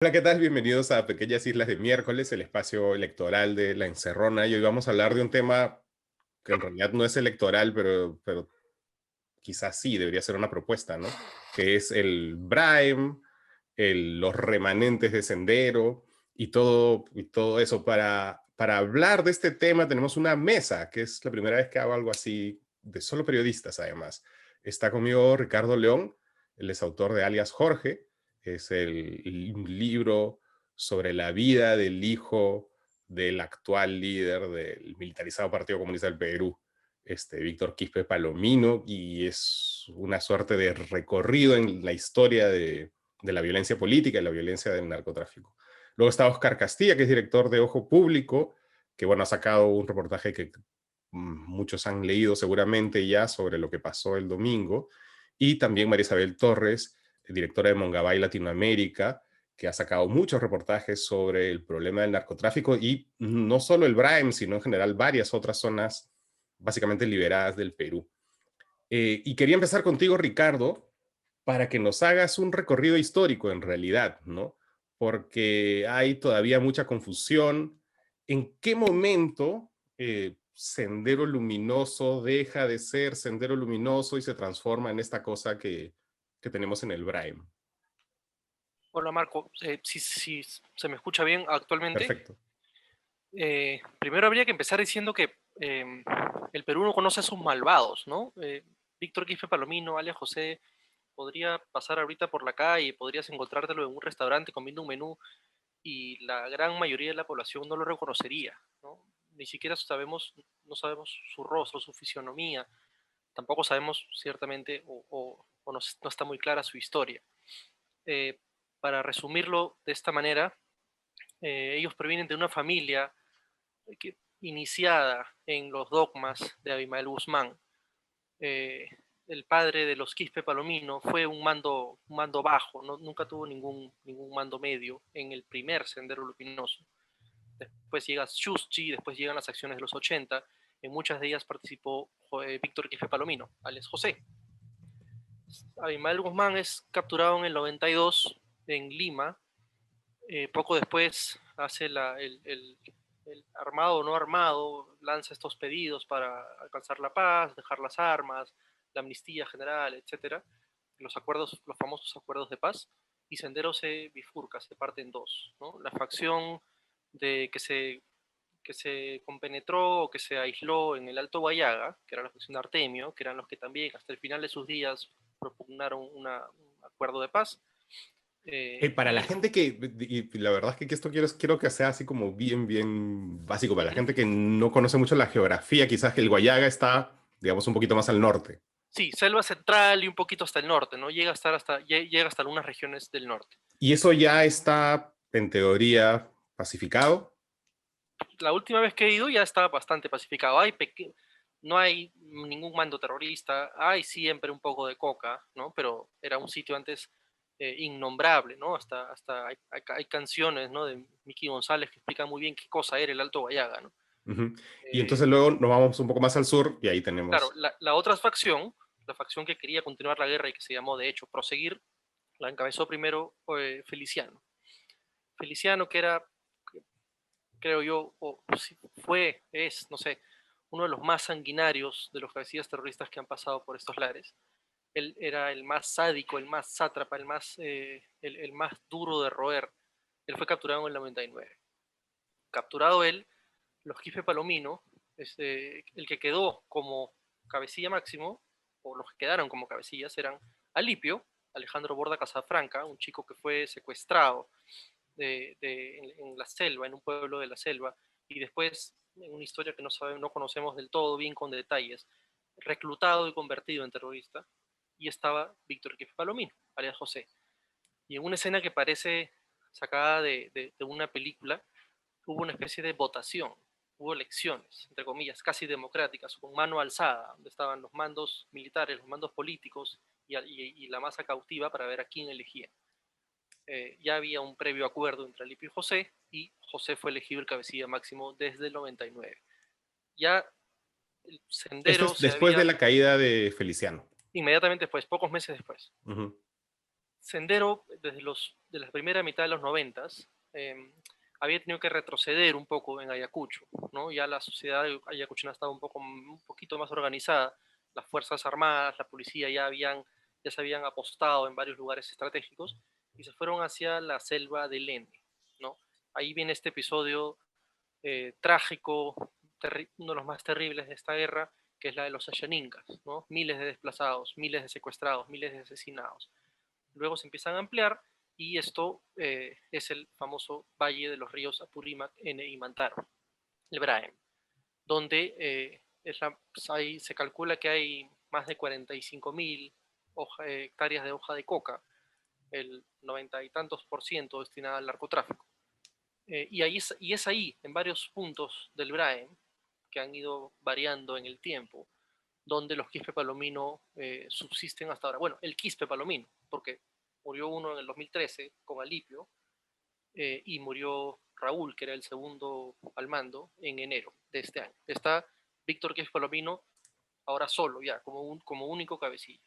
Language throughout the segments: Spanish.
Hola, ¿qué tal? Bienvenidos a Pequeñas Islas de Miércoles, el espacio electoral de La Encerrona. Y hoy vamos a hablar de un tema que en realidad no es electoral, pero quizás sí, debería ser una propuesta, ¿no? Que es el Brime, los remanentes de Sendero y todo eso. Para hablar de este tema tenemos una mesa, que es la primera vez que hago algo así, de solo periodistas además. Está conmigo Ricardo León, él es autor de Alias Jorge, es un libro sobre la vida del hijo del actual líder del militarizado Partido Comunista del Perú, Víctor Quispe Palomino, y es una suerte de recorrido en la historia de la violencia política y la violencia del narcotráfico. Luego está Oscar Castilla, que es director de Ojo Público, que bueno, ha sacado un reportaje que muchos han leído seguramente ya sobre lo que pasó el domingo, y también María Isabel Torres, directora de Mongabay Latinoamérica, que ha sacado muchos reportajes sobre el problema del narcotráfico y no solo el Brahim, sino en general varias otras zonas básicamente liberadas del Perú. Y quería empezar contigo, Ricardo, para que nos hagas un recorrido histórico en realidad, ¿no? Porque hay todavía mucha confusión. ¿En qué momento Sendero Luminoso deja de ser Sendero Luminoso y se transforma en esta cosa que tenemos en el Brahim? Hola Marco, si se me escucha bien actualmente. Perfecto. Primero habría que empezar diciendo que el Perú no conoce a sus malvados, ¿no? Víctor Quispe Palomino, alias José, podría pasar ahorita por la calle, podrías encontrártelo en un restaurante comiendo un menú y la gran mayoría de la población no lo reconocería, ¿no? Ni siquiera sabemos, no sabemos su rostro, su fisionomía, tampoco sabemos ciertamente o no está muy clara su historia. Eh, para resumirlo de esta manera, ellos provienen de una familia iniciada en los dogmas de Abimael Guzmán. Eh, el padre de los Quispe Palomino fue un mando bajo, no, nunca tuvo ningún mando medio en el primer Sendero Luminoso. Después llega Chuschi, después llegan las acciones de los 80, en muchas de ellas participó Víctor Quispe Palomino, alias José. Abimael Guzmán es capturado en el 92 en Lima. Poco después hace el armado o no armado, lanza estos pedidos para alcanzar la paz, dejar las armas, la amnistía general, etcétera, los acuerdos, los famosos acuerdos de paz, y Sendero se bifurca, se parte en dos, ¿no? La facción de que se compenetró o que se aisló en el Alto Guayaga, que era la facción de Artemio, que eran los que también hasta el final de sus días propugnaron un acuerdo de paz. Para la Y gente y la verdad es que esto quiero que sea así como bien básico, para la gente que no conoce mucho la geografía, quizás que el Guayaga está, digamos, un poquito más al norte. sí, selva central y un poquito hasta el norte, ¿no? Llega hasta algunas regiones del norte. Y eso ya está, en teoría, pacificado. La última vez que he ido ya estaba bastante pacificado. No hay ningún mando terrorista, hay siempre un poco de coca, ¿no? Pero era un sitio antes innombrable, ¿no? Hasta hay canciones, ¿no? De Miki González que explican muy bien qué cosa era el Alto Guayaga, ¿no? Ujú. Y Eh, entonces luego nos vamos un poco más al sur y ahí claro, tenemos... la otra facción, la facción que quería continuar la guerra y que se llamó, de hecho, Proseguir, la encabezó primero Feliciano. Feliciano, que era, creo yo, o si es, no sé, uno de los más sanguinarios de los cabecillas terroristas que han pasado por estos lares. Él era el más sádico, el más sátrapa, el más duro de roer. Él fue capturado en el 99. Capturado él, los Quispe Palomino, el que quedó como cabecilla máximo, o los que quedaron como cabecillas, eran Alipio, Alejandro Borda Casafranca, un chico que fue secuestrado en la selva, en un pueblo de la selva, y después, en una historia que no conocemos del todo bien con detalles, reclutado y convertido en terrorista, y estaba Víctor Quispe Palomino, alias José. Y en una escena que parece sacada de una película, hubo una especie de votación, hubo elecciones, entre comillas, casi democráticas, con mano alzada, donde estaban los mandos militares, los mandos políticos y la masa cautiva para ver a quién elegía. Ya había un previo acuerdo entre Alipio y José fue elegido el cabecilla máximo desde el 99. Ya el Esto sendero es se después de había, la caída de Feliciano. inmediatamente después, pocos meses después. Ujú. Sendero, de la primera mitad de los 90, había tenido que retroceder un poco en Ayacucho, ¿no? Ya la sociedad ayacuchana estaba un poquito más organizada, las Fuerzas Armadas, la policía ya se habían apostado en varios lugares estratégicos y se fueron hacia la selva del Lene, ¿no? Ahí viene este episodio trágico, uno de los más terribles de esta guerra, que es la de los Ayaninkas, ¿no? Miles de desplazados, miles de secuestrados, miles de asesinados. Luego se empiezan a ampliar y esto es el famoso Valle de los Ríos Apurímac y Mantaro, el Braem, donde ahí se calcula que hay más de 45.000 hectáreas de hoja de coca, el 90 y tantos por ciento destinada al narcotráfico. Y es ahí, en varios puntos del Braem, que han ido variando en el tiempo, donde los quispe palomino subsisten hasta ahora. Bueno, el quispe palomino, porque murió uno en el 2013 con Alipio y murió Raúl, que era el segundo al mando, en enero de este año. Está Víctor Quispe Palomino ahora solo, ya, como único cabecilla.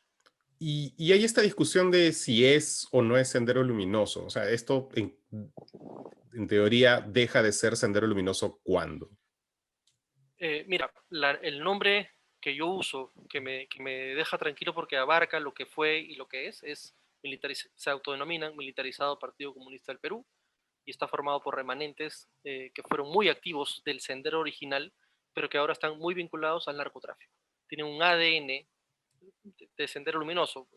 Y hay esta discusión de si es o no es sendero luminoso. O sea, esto en teoría deja de ser sendero luminoso ¿cuándo? Mira, el nombre que yo uso, que me deja tranquilo porque abarca lo que fue y lo que es se autodenominan Militarizado Partido Comunista del Perú y está formado por remanentes que fueron muy activos del sendero original, pero que ahora están muy vinculados al narcotráfico. Tienen un ADN de Sendero Luminoso.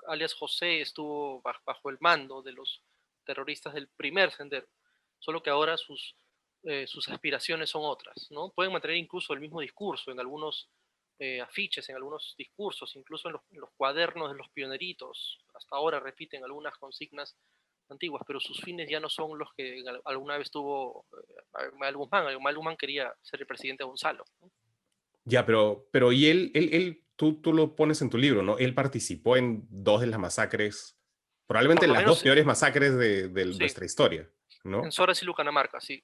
Alias José estuvo bajo el mando de los terroristas del primer sendero, solo que ahora sus aspiraciones son otras, ¿no? Pueden mantener incluso el mismo discurso en algunos afiches, en algunos discursos, incluso en los cuadernos de los pioneritos. Hasta ahora repiten algunas consignas antiguas, pero sus fines ya no son los que alguna vez tuvo Mael Guzmán. Mael Guzmán quería ser el presidente de Gonzalo, ¿no? Ya, pero y tú lo pones en tu libro, ¿no? Él participó en dos de las masacres, probablemente Por lo las dos menos, peores masacres de sí, nuestra historia, en ¿no? Soras y Lucanamarca, sí.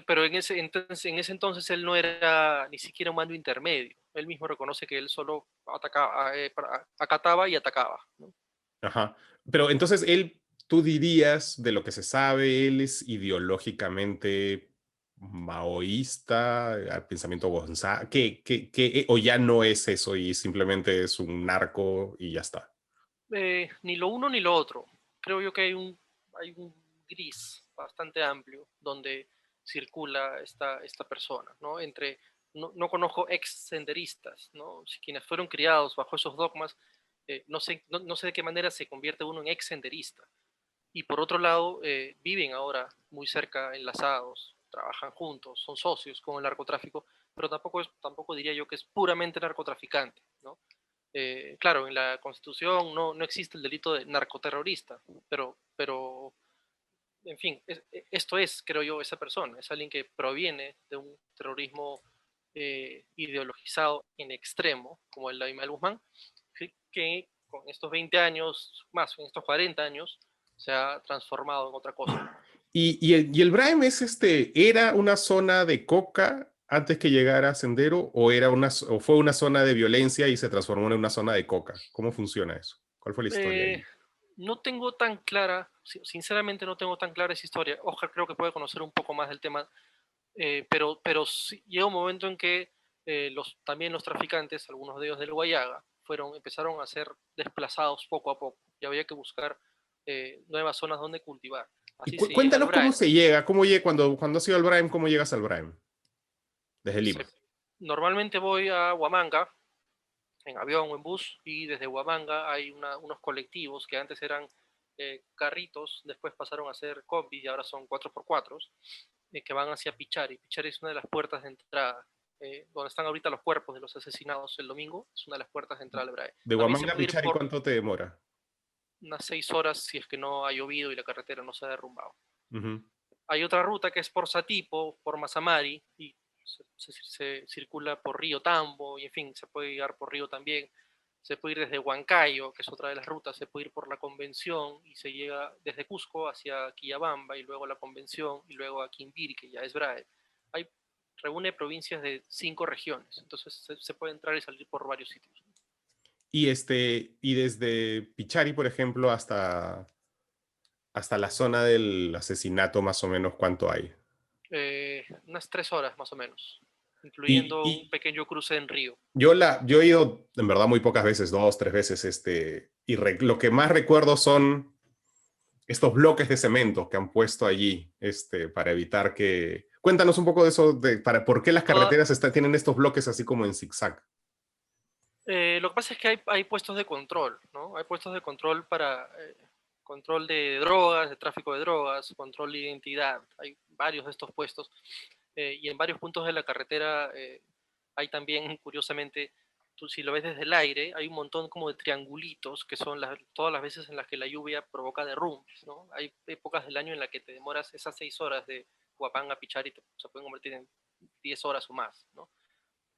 Pero en ese entonces él no era ni siquiera un mando intermedio. Él mismo reconoce que él solo acataba y atacaba, ¿no? Ajá. Pero entonces tú dirías, de lo que se sabe, él es ideológicamente maoísta, al pensamiento González, o ya no es eso y simplemente es un narco y ya está. Ni lo uno ni lo otro. Creo yo que hay un gris bastante amplio donde circula esta persona, ¿no? No conozco ex senderistas, ¿no? Quienes fueron criados bajo esos dogmas, no sé de qué manera se convierte uno en ex senderista. Y por otro lado, viven ahora muy cerca, enlazados, trabajan juntos, son socios con el narcotráfico, pero tampoco diría yo que es puramente narcotraficante, ¿no? Claro, en la Constitución no existe el delito de narcoterrorista, pero en fin, esto es, creo yo, esa persona, es alguien que proviene de un terrorismo ideologizado en extremo, como el de Aymal Guzmán, que con estos 20 años, más en estos 40 años, se ha transformado en otra cosa. Y el Braem ¿era una zona de coca antes que llegara a Sendero o fue una zona de violencia y se transformó en una zona de coca? ¿Cómo funciona eso? ¿Cuál fue la historia Eh, ahí? no tengo tan clara, sinceramente no tengo tan clara esa historia. Oscar creo que puede conocer un poco más del tema, pero sí, llega un momento en que también los traficantes, algunos de ellos del Guayaga, empezaron a ser desplazados poco a poco y había que buscar nuevas zonas donde cultivar. Y Así se llega al cuéntanos cómo Braem. se llega, cuando has ido al Braem, ¿cómo llegas al Braem? Desde Lima. Se- Normalmente voy a Huamanga en avión o en bus y desde Huamanga hay unos colectivos que antes eran carritos, después pasaron a ser combis y ahora son 4x4 que van hacia Pichari. Pichari es una de las puertas de entrada, donde están ahorita los cuerpos de los asesinados el domingo, es una de las puertas de entrada al Brae. De También se Huamanga a puede ir Pichari, por ¿cuánto te demora? unas 6 horas si es que no ha llovido y la carretera no se ha derrumbado. Ujú. Hay otra ruta que es por Satipo, por Mazamari, y se circula por Río Tambo, y en fin, se puede llegar por Río también. Se puede ir desde Huancayo, que es otra de las rutas, se puede ir por la Convención y se llega desde Cusco hacia Quillabamba y luego la Convención y luego a Quimbiri, que ya es Brae. Hay, reúne provincias de 5 regiones, entonces se puede entrar y salir por varios sitios. y desde Pichari, por ejemplo, hasta la zona del asesinato, más o menos, ¿cuánto hay? Unas 3 horas más o menos, Y, incluyendo un y pequeño cruce en río. yo he ido, en verdad, muy pocas veces, dos, tres veces, y lo que más recuerdo son estos bloques de cemento que han puesto allí, para evitar que... Cuéntanos un poco de eso, ¿por qué las Toda- carreteras tienen estos bloques así como en zigzag? lo que pasa es que hay puestos de control, ¿no? Hay puestos de control para control de drogas, de tráfico de drogas, control de identidad. Hay varios de estos puestos. Y en varios puntos de la carretera hay también, curiosamente, tú si lo ves desde el aire, hay un montón como de triangulitos que son todas las veces en las que la lluvia provoca derrumbes, ¿no? Hay épocas del año en las que te demoras esas 6 horas de Huapán a Pichar y se pueden convertir en 10 horas o más, ¿no?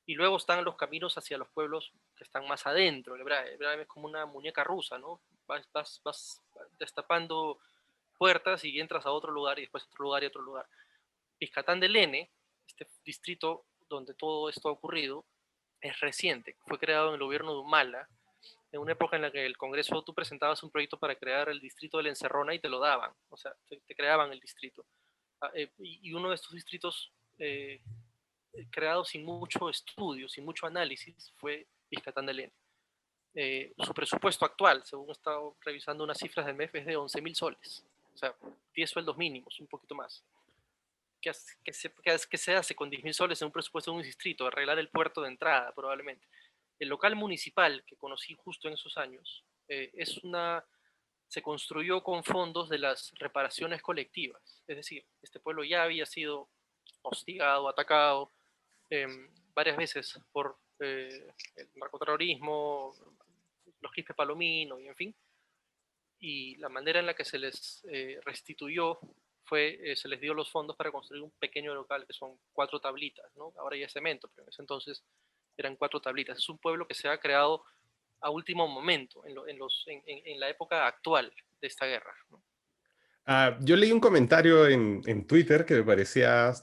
Y luego están los caminos hacia los pueblos que están más adentro. El Brahe es como una muñeca rusa, ¿no? Vas destapando puertas y entras a otro lugar y después a otro lugar y a otro lugar. Piscatán del N, este distrito donde todo esto ha ocurrido, es reciente. Fue creado en el gobierno de Humala, en una época en la que el Congreso tú presentabas un proyecto para crear el distrito de la Encerrona y te lo daban, o sea, te creaban el distrito. Y uno de estos distritos creado sin mucho estudio, sin mucho análisis, fue Piscatán del N. Su presupuesto actual, según he estado revisando unas cifras del MEF, es de 11.000 soles, o sea, 10 sueldos mínimos, un poquito más. ¿Qué se hace con 10.000 soles en un presupuesto de un distrito? Arreglar el puerto de entrada, probablemente. El local municipal que conocí justo en esos años se construyó con fondos de las reparaciones colectivas. Es decir, este pueblo ya había sido hostigado, atacado varias veces por el narcoterrorismo, los quispe palomino y en fin. Y la manera en la que se les restituyó fue, se les dio los fondos para construir un pequeño local que son 4 tablitas, ¿no? Ahora ya es cemento, pero en ese entonces eran 4 tablitas. Es un pueblo que se ha creado a último momento, en la época actual de esta guerra, ¿no? Yo leí un comentario en Twitter que me parecía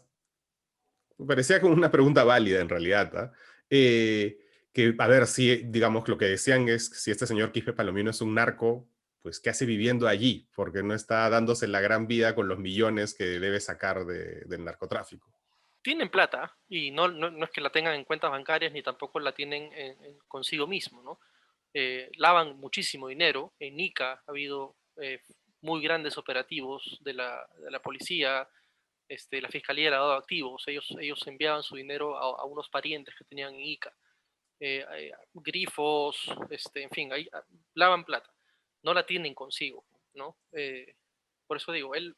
como una pregunta válida en realidad, ¿ah? Que, a ver, si, digamos, lo que decían es que si este señor Quispe Palomino es un narco, pues, ¿qué hace viviendo allí? Porque no está dándose la gran vida con los millones que debe sacar del narcotráfico. Tienen plata y no es que la tengan en cuentas bancarias ni tampoco la tienen consigo mismo, ¿no? Lavan muchísimo dinero. En Ica ha habido muy grandes operativos de la policía, la fiscalía le ha dado activos. Ellos enviaban su dinero a unos parientes que tenían en Ica. Grifos, en fin, ahí, lavan plata. No la tienen consigo, ¿no? Por eso digo, él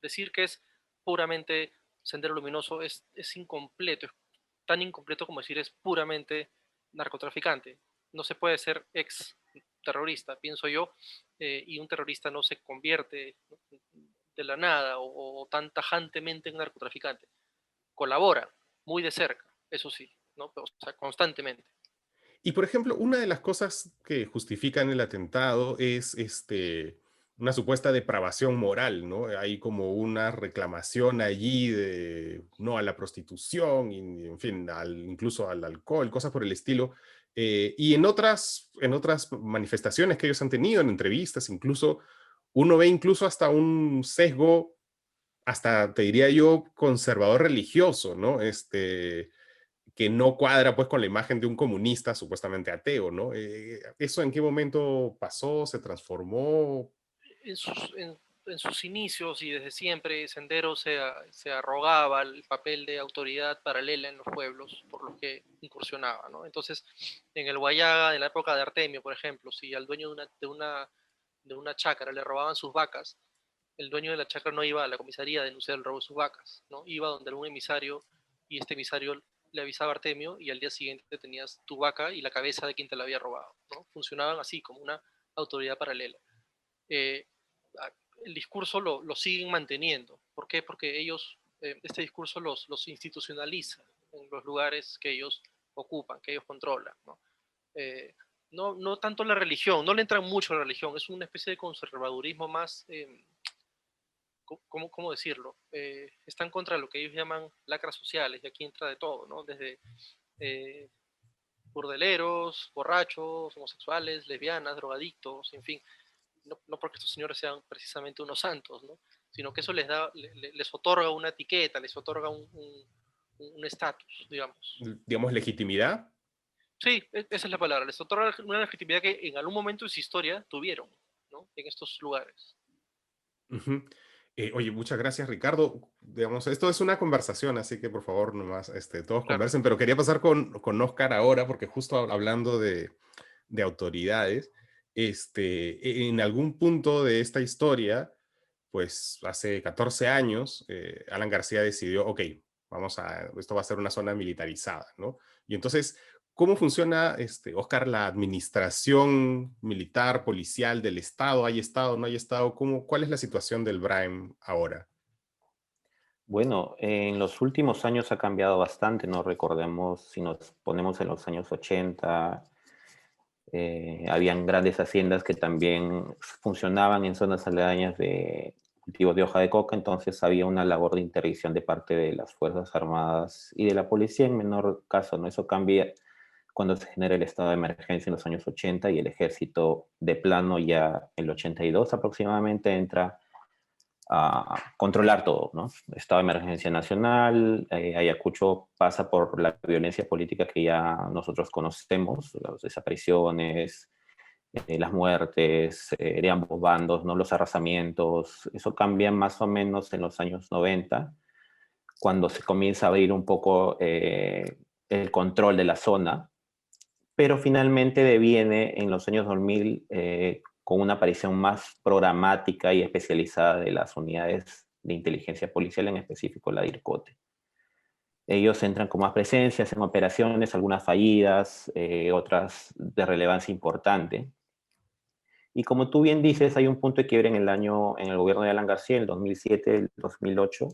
decir que es puramente Sendero Luminoso es incompleto, es tan incompleto como decir es puramente narcotraficante. No se puede ser ex terrorista, pienso yo, y un terrorista no se convierte de la nada o tan tajantemente en narcotraficante. Colabora muy de cerca, eso sí, ¿no? O sea, constantemente. Y por ejemplo, una de las cosas que justifican el atentado es una supuesta depravación moral, ¿no? Hay como una reclamación allí de no a la prostitución, y, en fin, incluso al alcohol, cosas por el estilo. Y en otras manifestaciones que ellos han tenido, en entrevistas, incluso, uno ve incluso hasta un sesgo, hasta te diría yo, conservador religioso, ¿no? Que no cuadra pues con la imagen de un comunista supuestamente ateo, ¿no? ¿Eso en qué momento pasó? ¿Se transformó? En sus, en, en sus inicios y desde siempre, Sendero se arrogaba el papel de autoridad paralela en los pueblos por los que incursionaba, ¿no? Entonces, en el Guayaga, en la época de Artemio, por ejemplo, si al dueño de una chacra le robaban sus vacas, el dueño de la chacra no iba a la comisaría a denunciar el robo de sus vacas, ¿no? Iba donde algún emisario y este emisario le avisaba a Artemio y al día siguiente tenías tu vaca y la cabeza de quien te la había robado, ¿no? Funcionaban así, como una autoridad paralela. eh, el discurso lo siguen manteniendo. ¿Por qué? Porque ellos, este discurso los institucionaliza en los lugares que ellos ocupan, que ellos controlan, ¿no? No tanto la religión, no le entran mucho a la religión, es una especie de conservadurismo más, ¿cómo decirlo? Está en contra de lo que ellos llaman lacras sociales, y aquí entra de todo, ¿no? Desde eh, burdeleros, borrachos, homosexuales, lesbianas, drogadictos, en fin. No porque estos señores sean precisamente unos santos, ¿no? Sino que eso les otorga una etiqueta, les otorga un estatus, digamos. digamos, legitimidad. Sí, esa es la palabra, les otorga una legitimidad que en algún momento de su historia tuvieron, ¿no? En estos lugares. Ujú. Oye, muchas gracias, Ricardo. Digamos, esto es una conversación, así que por favor, nomás, todos Claro, conversen, pero quería pasar con Oscar ahora, porque justo hablando de autoridades, en algún punto de esta historia, pues hace 14 años, Alan García decidió, ok, esto va a ser una zona militarizada, ¿no? Y entonces, ¿cómo funciona, Oscar, la administración militar, policial del Estado? ¿Hay Estado, no hay Estado? ¿Cuál es la situación del BRAEM ahora? Bueno, en los últimos años ha cambiado bastante, ¿no? Recordemos, si nos ponemos en los años 80, habían grandes haciendas que también funcionaban en zonas aledañas de cultivos de hoja de coca, entonces había una labor de interdicción de parte de las Fuerzas Armadas y de la policía en menor caso, ¿no? Eso cambia cuando se genera el estado de emergencia en los años 80 y el ejército de plano ya en el 82 aproximadamente entra a controlar todo, ¿no? Estado de emergencia nacional, Ayacucho pasa por la violencia política que ya nosotros conocemos, las desapariciones, las muertes de ambos bandos, ¿no? Los arrasamientos, eso cambia más o menos en los años 90, cuando se comienza a abrir un poco el control de la zona, pero finalmente deviene en los años 2000 con una aparición más programática y especializada de las unidades de inteligencia policial, en específico la DIRCOTE. Ellos entran con más presencia, hacen operaciones, algunas fallidas, otras de relevancia importante. Y como tú bien dices, hay un punto de quiebre en el gobierno de Alan García, en el 2007, el 2008.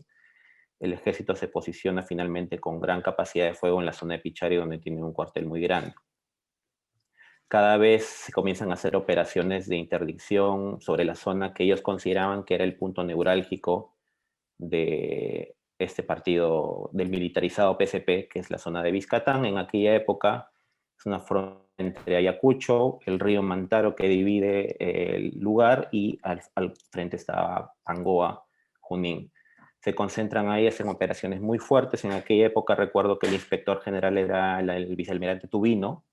El ejército se posiciona finalmente con gran capacidad de fuego en la zona de Pichari, donde tiene un cuartel muy grande. Cada vez se comienzan a hacer operaciones de interdicción sobre la zona que ellos consideraban que era el punto neurálgico de este partido del militarizado PSP, que es la zona de Biscatán. En aquella época es una frontera entre Ayacucho, el río Mantaro que divide el lugar, y al frente estaba Angoa, Junín. Se concentran ahí, hacen operaciones muy fuertes. En aquella época recuerdo que el inspector general era el vicealmirante Tubino,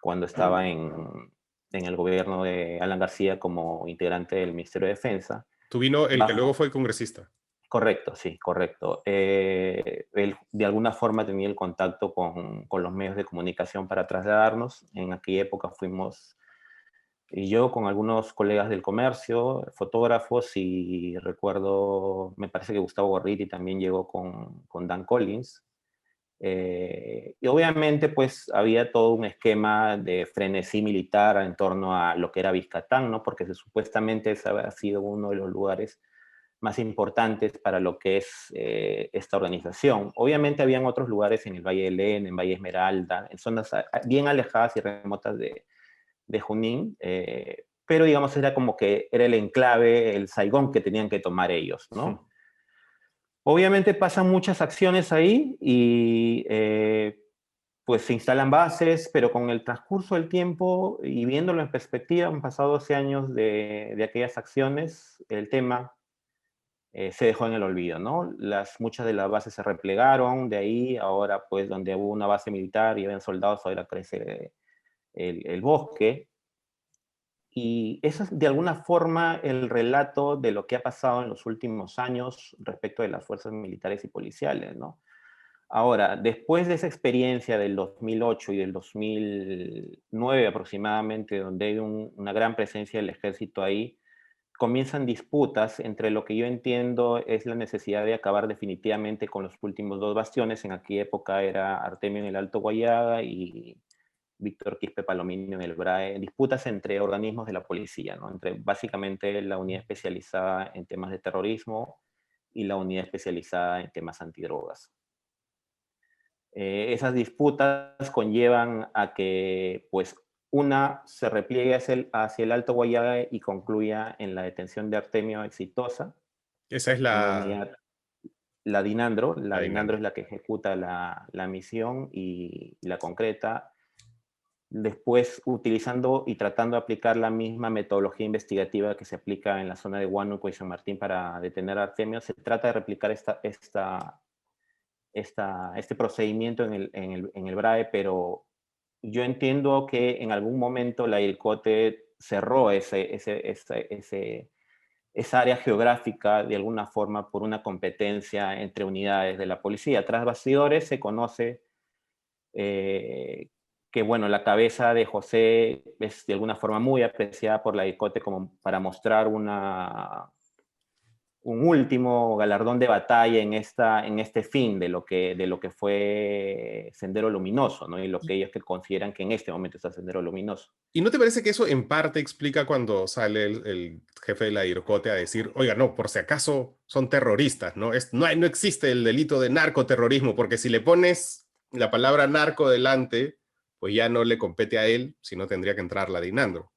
cuando estaba en el gobierno de Alan García como integrante del Ministerio de Defensa. Tuvino el que luego Bajo, fue congresista. correcto, sí, correcto. Él de alguna forma tenía el contacto con los medios de comunicación para trasladarnos. En aquella época fuimos, y yo con algunos colegas del comercio, fotógrafos, y recuerdo, me parece que Gustavo Gorriti también llegó con Dan Collins. Y obviamente pues había todo un esquema de frenesí militar en torno a lo que era Biscatán, ¿no? Porque supuestamente ese ha sido uno de los lugares más importantes para lo que es esta organización. Obviamente habían otros lugares en el Valle de Lena, en Valle Esmeralda, en zonas bien alejadas y remotas de Junín, pero digamos era como que era el enclave, el Saigón que tenían que tomar ellos, ¿no? Obviamente pasan muchas acciones ahí y pues se instalan bases, pero con el transcurso del tiempo y viéndolo en perspectiva, han pasado 12 años de aquellas acciones, el tema se dejó en el olvido, ¿no? Muchas de las bases se replegaron de ahí, ahora pues donde hubo una base militar y habían soldados, ahora crece el bosque. Y eso es de alguna forma el relato de lo que ha pasado en los últimos años respecto de las fuerzas militares y policiales, ¿no? Ahora, después de esa experiencia del 2008 y del 2009 aproximadamente, donde hay una gran presencia del ejército ahí, comienzan disputas entre lo que yo entiendo es la necesidad de acabar definitivamente con los últimos dos bastiones. En aquella época era Artemio en el Alto Guayaga y Víctor Quispe Palomino en el BRAE, disputas entre organismos de la policía, ¿no? Entre básicamente la unidad especializada en temas de terrorismo y la unidad especializada en temas antidrogas. Esas disputas conllevan a que pues una se repliegue hacia el Alto Guayaga y concluya en la detención de Artemio exitosa. Esa es Una unidad, la la Dinandro dinámica. es la que ejecuta la misión y la concreta. después utilizando y tratando de aplicar la misma metodología investigativa que se aplica en la zona de Huánuco y San Martín para detener a Artemio, se trata de replicar este procedimiento en el BRAE, pero yo entiendo que en algún momento la IRCOTE cerró esa área geográfica de alguna forma por una competencia entre unidades de la policía. Tras bastidores se conoce que, bueno, la cabeza de José es de alguna forma muy apreciada por la IRCOTE como para mostrar un último galardón de batalla en este fin de lo que fue Sendero Luminoso, ¿no? Y lo que ellos que consideran que en este momento está Sendero Luminoso. ¿Y no te parece que eso en parte explica cuando sale el jefe de la IRCOTE a decir, oiga, no, por si acaso son terroristas, ¿no? No existe el delito de narcoterrorismo, porque si le pones la palabra narco delante, pues ya no le compete a él, sino tendría que entrar la de Inandro.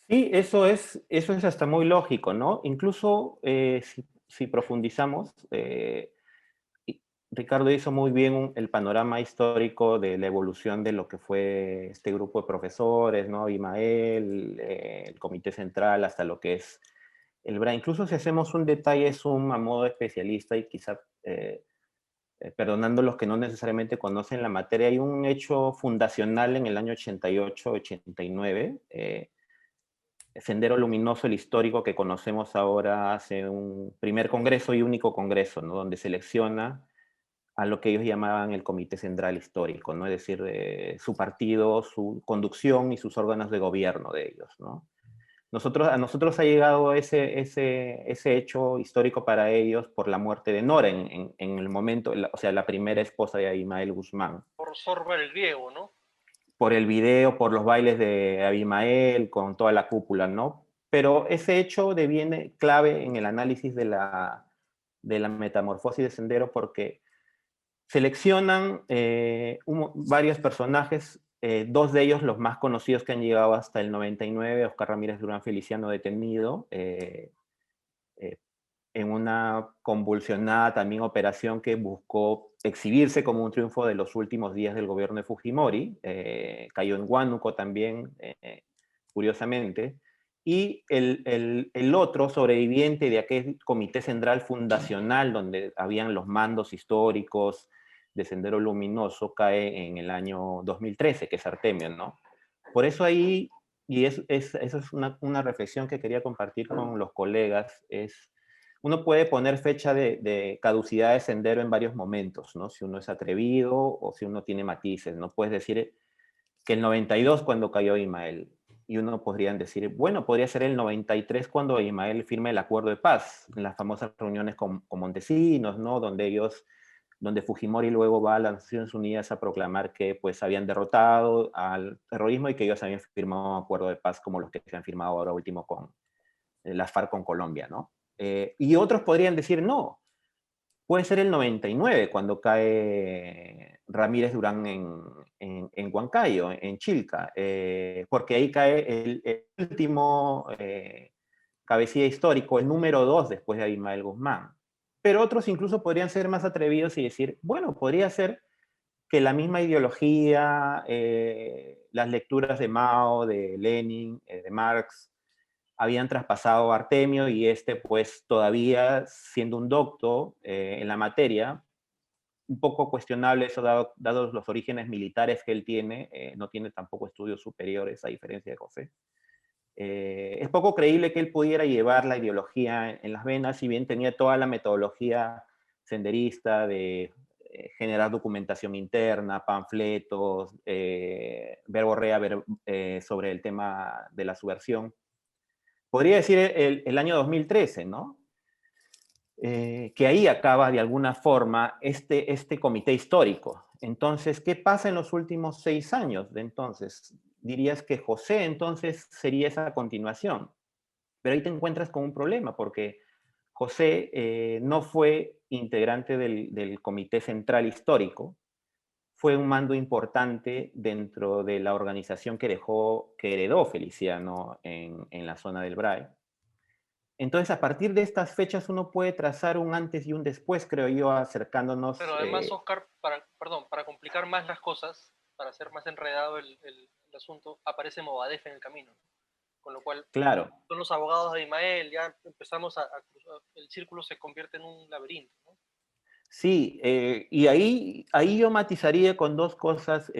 Sí, eso es hasta muy lógico, ¿no? Incluso si profundizamos, Ricardo hizo muy bien el panorama histórico de la evolución de lo que fue este grupo de profesores, ¿no? Imael, el Comité Central, hasta lo que es el BRA. Incluso si hacemos un detalle, es un a modo especialista y quizá, perdonando los que no necesariamente conocen la materia, hay un hecho fundacional en el año 88-89, Sendero Luminoso, el histórico que conocemos ahora, hace un primer congreso y único congreso, ¿no? Donde selecciona a lo que ellos llamaban el Comité Central Histórico, ¿no? Es decir, su partido, su conducción y sus órganos de gobierno de ellos, ¿no? A nosotros ha llegado ese hecho histórico para ellos por la muerte de Nora en el momento, o sea, la primera esposa de Abimael Guzmán. Por Sorba el griego, ¿no? Por el video, por los bailes de Abimael, con toda la cúpula, ¿no? Pero ese hecho deviene clave en el análisis de la metamorfosis de Sendero porque seleccionan varios personajes, dos de ellos los más conocidos que han llegado hasta el 99, Oscar Ramírez Durán Feliciano detenido, en una convulsionada también operación que buscó exhibirse como un triunfo de los últimos días del gobierno de Fujimori, cayó en Huánuco también, curiosamente, y el otro sobreviviente de aquel comité central fundacional donde habían los mandos históricos de Sendero Luminoso cae en el año 2013, que es Artemio, ¿no? Por eso ahí, y eso es una reflexión que quería compartir con los colegas, uno puede poner fecha de caducidad de Sendero en varios momentos, ¿no? Si uno es atrevido o si uno tiene matices, ¿no? Puedes decir que el 92 cuando cayó Ismael, y uno podría decir, bueno, podría ser el 93 cuando Ismael firme el acuerdo de paz, en las famosas reuniones con Montesinos, ¿no? Donde Fujimori luego va a las Naciones Unidas a proclamar que pues habían derrotado al terrorismo y que ellos habían firmado un acuerdo de paz como los que se han firmado ahora último con las FARC con Colombia, ¿no? Y otros podrían decir, no, puede ser el 99 cuando cae Ramírez Durán en Huancayo, en Chilca, porque ahí cae el último cabecilla histórico, el número 2 después de Abimael Guzmán. Pero otros incluso podrían ser más atrevidos y decir, bueno, podría ser que la misma ideología, las lecturas de Mao, de Lenin, de Marx, habían traspasado a Artemio y pues todavía siendo un docto en la materia, un poco cuestionable eso dados los orígenes militares que él tiene, no tiene tampoco estudios superiores a diferencia de José. Es poco creíble que él pudiera llevar la ideología en las venas, si bien tenía toda la metodología senderista de generar documentación interna, panfletos, verborrea sobre el tema de la subversión. Podría decir el año 2013, ¿no? Que ahí acaba de alguna forma este comité histórico. Entonces, ¿qué pasa en los últimos 6 años de entonces? Dirías que José entonces sería esa continuación, pero ahí te encuentras con un problema porque José no fue integrante del comité central histórico, fue un mando importante dentro de la organización que heredó Feliciano en la zona del BRAE. Entonces, a partir de estas fechas uno puede trazar un antes y un después, creo yo, acercándonos. Pero además, Oscar, para complicar más las cosas, para hacer más enredado el asunto, aparece Movadef en el camino. Con lo cual, Claro. son los abogados de Abimael, ya empezamos el círculo se convierte en un laberinto, ¿no? Sí, y ahí yo matizaría con dos cosas.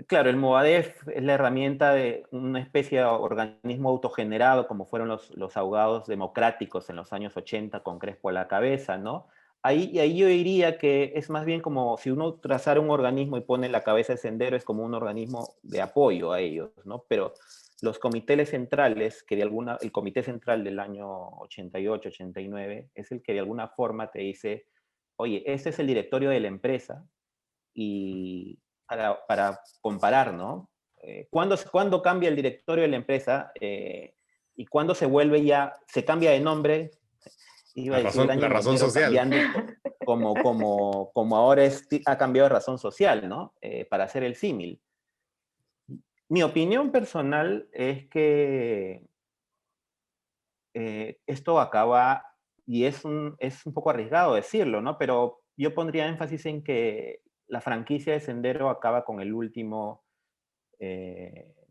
Claro, el Movadef es la herramienta de una especie de organismo autogenerado, como fueron los abogados democráticos en los años 80 con Crespo a la cabeza, ¿no? Ahí yo diría que es más bien como si uno trazara un organismo y pone la cabeza de Sendero, es como un organismo de apoyo a ellos, ¿no? Pero los comités centrales, el comité central del año 88, 89, es el que de alguna forma te dice, oye, este es el directorio de la empresa, y para comparar, ¿no? ¿Cuándo cambia el directorio de la empresa y cuándo se vuelve ya, se cambia de nombre? Iba a decir La Graña razón Montero social. cambiando como ahora ha cambiado de razón social, ¿no? Para hacer el símil. Mi opinión personal es que esto acaba, y es un poco arriesgado decirlo, ¿no? Pero yo pondría énfasis en que la franquicia de Sendero acaba con el último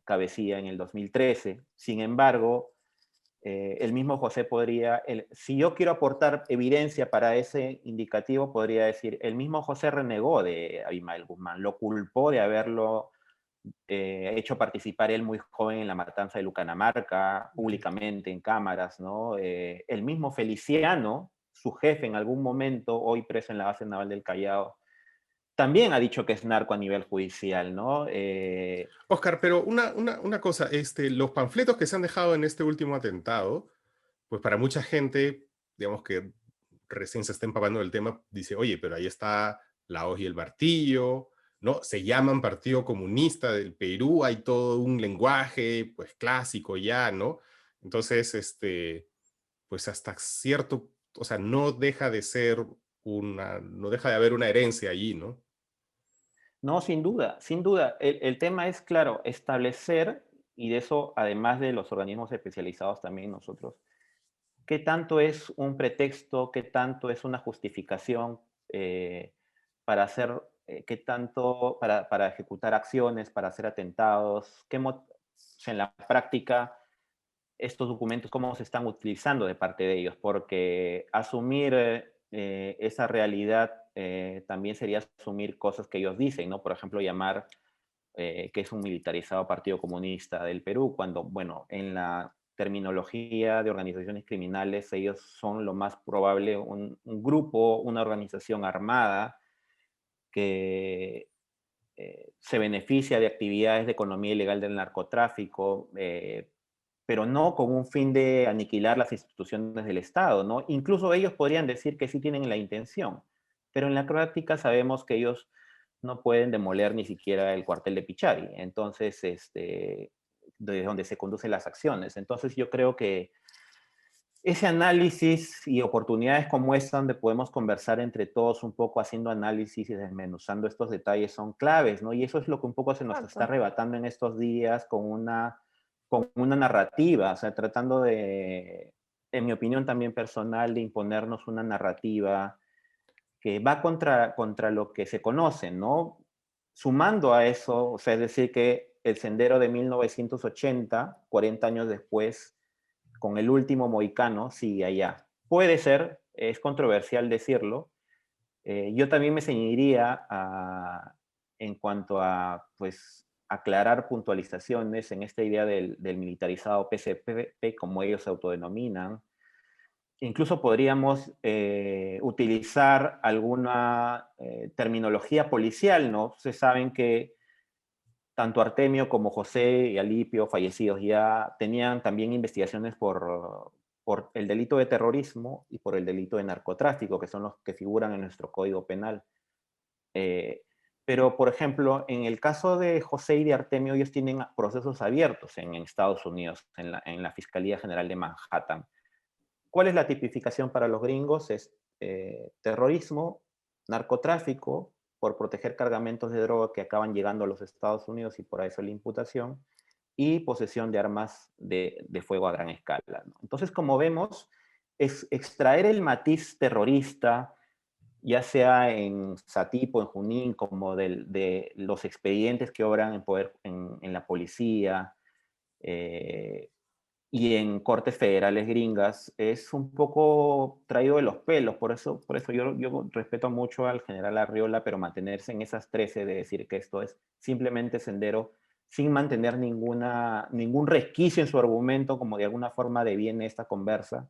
cabecilla en el 2013. Sin embargo, el mismo José podría, si yo quiero aportar evidencia para ese indicativo, podría decir, el mismo José renegó de Abimael Guzmán, lo culpó de haberlo hecho participar él muy joven en la matanza de Lucanamarca, públicamente en cámaras, ¿no? El mismo Feliciano, su jefe en algún momento, hoy preso en la base naval del Callao, también ha dicho que es narco a nivel judicial, ¿no? Oscar, pero una cosa, los panfletos que se han dejado en este último atentado, pues para mucha gente, digamos que recién se está empapando del tema, dice, oye, pero ahí está la hoz y el martillo, ¿no? Se llaman Partido Comunista del Perú, hay todo un lenguaje, pues clásico ya, ¿no? Entonces, pues hasta cierto, o sea, no deja de ser no deja de haber una herencia allí, ¿no? No, sin duda, sin duda. El tema es, claro, establecer, y de eso, además de los organismos especializados también nosotros, qué tanto es un pretexto, qué tanto es una justificación para hacer, qué tanto para ejecutar acciones, para hacer atentados, o sea, en la práctica estos documentos, cómo se están utilizando de parte de ellos, porque asumir esa realidad también sería asumir cosas que ellos dicen, ¿no? Por ejemplo, llamar que es un militarizado Partido Comunista del Perú, cuando, bueno, en la terminología de organizaciones criminales, ellos son lo más probable un grupo, una organización armada que se beneficia de actividades de economía ilegal del narcotráfico, pero no con un fin de aniquilar las instituciones del Estado, ¿no? Incluso ellos podrían decir que sí tienen la intención, pero en la práctica sabemos que ellos no pueden demoler ni siquiera el cuartel de Pichari, entonces, de donde se conducen las acciones. Entonces yo creo que ese análisis y oportunidades como esta, donde podemos conversar entre todos un poco haciendo análisis y desmenuzando estos detalles, son claves, ¿no? Y eso es lo que un poco se nos está arrebatando en estos días con una narrativa, o sea, tratando de, en mi opinión también personal, de imponernos una narrativa que va contra lo que se conoce, ¿no? Sumando a eso, o sea, es decir, que el Sendero de 1980, 40 años después, con el último mohicano, sigue allá. Puede ser, es controversial decirlo. Yo también me ceñiría en cuanto a, pues, aclarar puntualizaciones en esta idea del militarizado PCP, como ellos se autodenominan. Incluso podríamos utilizar alguna terminología policial, ¿no? Se saben que tanto Artemio como José y Alipio, fallecidos ya, tenían también investigaciones por el delito de terrorismo y por el delito de narcotráfico, que son los que figuran en nuestro Código Penal. Eh, pero, por ejemplo, en el caso de José y de Artemio, ellos tienen procesos abiertos en Estados Unidos, en la Fiscalía General de Manhattan. ¿Cuál es la tipificación para los gringos? Es terrorismo, narcotráfico, por proteger cargamentos de droga que acaban llegando a los Estados Unidos y por eso la imputación, y posesión de armas de fuego a gran escala, ¿no? Entonces, como vemos, es extraer el matiz terrorista ya sea en Satipo, en Junín, como de los expedientes que obran en la policía, y en cortes federales gringas, es un poco traído de los pelos. Por eso yo respeto mucho al general Arriola, pero mantenerse en esas 13 de decir que esto es simplemente sendero, sin mantener ningún resquicio en su argumento, como de alguna forma deviene esta conversa,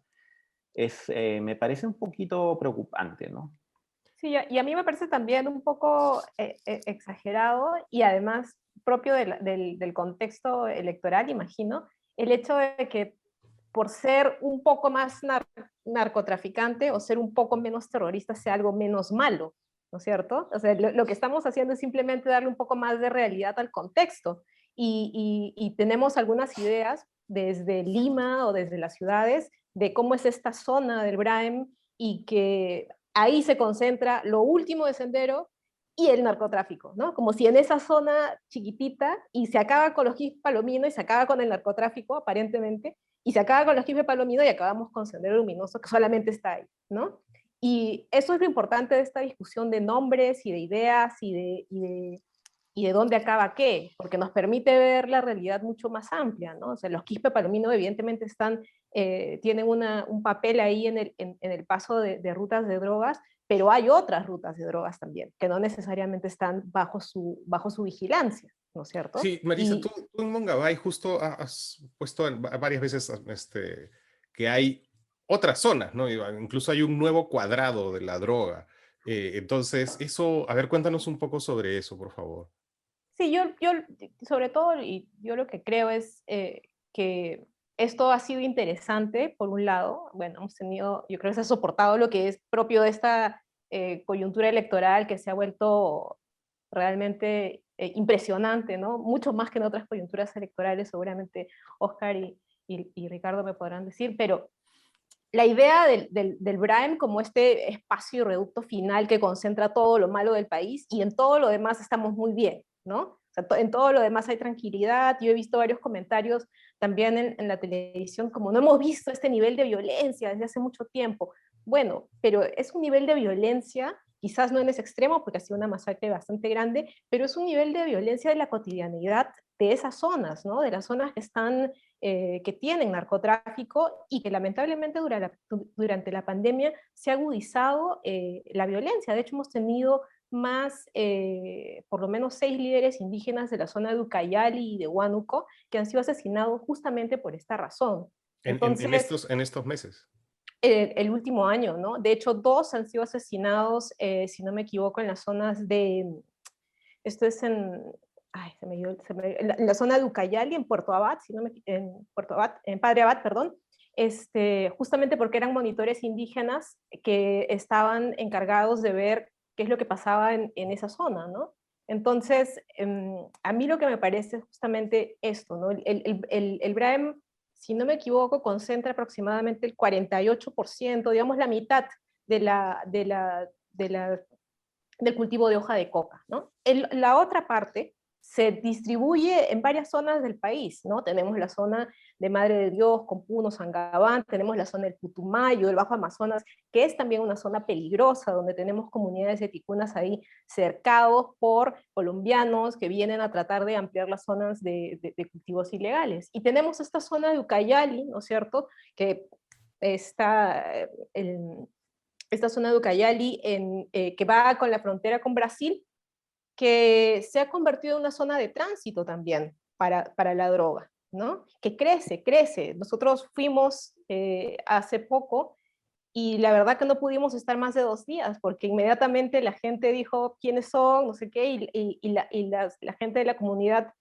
me parece un poquito preocupante, ¿no? Sí, y a mí me parece también un poco exagerado y además propio del contexto electoral, imagino, el hecho de que por ser un poco más narcotraficante o ser un poco menos terrorista sea algo menos malo, ¿no es cierto? O sea, lo que estamos haciendo es simplemente darle un poco más de realidad al contexto y tenemos algunas ideas desde Lima o desde las ciudades de cómo es esta zona del Braem y que ahí se concentra lo último de Sendero y el narcotráfico, ¿no? Como si en esa zona chiquitita y se acaba con los Quispe Palomino y se acaba con el narcotráfico, aparentemente, y se acaba con los Quispe Palomino y acabamos con Sendero Luminoso, que solamente está ahí, ¿no? Y eso es lo importante de esta discusión de nombres y de ideas y de dónde acaba qué, porque nos permite ver la realidad mucho más amplia, ¿no? O sea, los Quispe Palomino evidentemente tienen un papel ahí en el paso de rutas de drogas, pero hay otras rutas de drogas también, que no necesariamente están bajo su vigilancia, ¿no es cierto? Sí, Marisa, tú en Mongabay justo has puesto varias veces que hay otras zonas, ¿no? Incluso hay un nuevo cuadrado de la droga. Entonces, eso, a ver, cuéntanos un poco sobre eso, por favor. Sí, yo sobre todo, y yo lo que creo es que esto ha sido interesante, por un lado, bueno, hemos tenido, yo creo que se ha soportado lo que es propio de esta coyuntura electoral que se ha vuelto realmente impresionante, ¿no? Mucho más que en otras coyunturas electorales, seguramente Oscar y Ricardo me podrán decir, pero la idea del Braem como este espacio y reducto final que concentra todo lo malo del país y en todo lo demás estamos muy bien, ¿no? O sea, en todo lo demás hay tranquilidad. Yo he visto varios comentarios también en la televisión como no hemos visto este nivel de violencia desde hace mucho tiempo. Bueno, pero es un nivel de violencia, quizás no en ese extremo porque ha sido una masacre bastante grande, pero es un nivel de violencia de la cotidianidad de esas zonas, ¿no? De las zonas que tienen narcotráfico y que lamentablemente durante la pandemia se ha agudizado la violencia. De hecho, hemos tenido por lo menos 6 líderes indígenas de la zona de Ucayali y de Huánuco que han sido asesinados justamente por esta razón. Entonces, En estos meses. el último año, ¿no? De hecho, 2 han sido asesinados, si no me equivoco, en las zonas esto es ay, en la zona de Ucayali, en Puerto Abad, en Padre Abad, perdón, justamente porque eran monitores indígenas que estaban encargados de ver qué es lo que pasaba en esa zona, ¿no? Entonces, a mí lo que me parece es justamente esto, ¿no? El Braem, si no me equivoco, concentra aproximadamente el 48%, digamos la mitad de del cultivo de hoja de coca, ¿no? La otra parte se distribuye en varias zonas del país, ¿no? Tenemos la zona de Madre de Dios, Compuno, Sangabán, tenemos la zona del Putumayo, el Bajo Amazonas, que es también una zona peligrosa, donde tenemos comunidades de ticunas ahí cercados por colombianos que vienen a tratar de ampliar las zonas de cultivos ilegales. Y tenemos esta zona de Ucayali, ¿no es cierto?, que está esta zona de Ucayali que va con la frontera con Brasil, que se ha convertido en una zona de tránsito también para la droga, ¿no? Que crece. Nosotros fuimos hace poco y la verdad que no pudimos estar más de 2 días porque inmediatamente la gente dijo quiénes son, no sé qué, la gente de la comunidad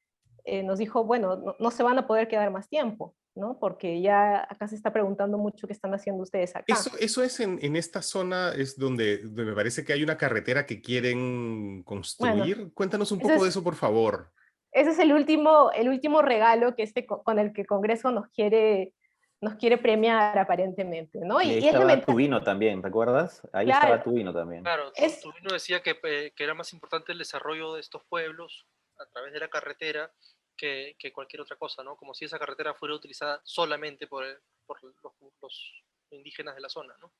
nos dijo, bueno, no se van a poder quedar más tiempo, ¿no? Porque ya acá se está preguntando mucho qué están haciendo ustedes acá. Eso es en esta zona, es donde me parece que hay una carretera que quieren Bueno, construir. Cuéntanos un ese poco de es, eso, por favor. ese es el último regalo que con el que el Congreso nos quiere premiar aparentemente, ¿no? Y ahí Y es estaba lamentable, Tubino también, ¿recuerdas? Ahí estaba claro, Tubino también. Claro, es, Tubino decía que era más importante el desarrollo de estos pueblos a través de la carretera que cualquier otra cosa, ¿no? Como si esa carretera fuera utilizada solamente por los indígenas de la zona, ¿no?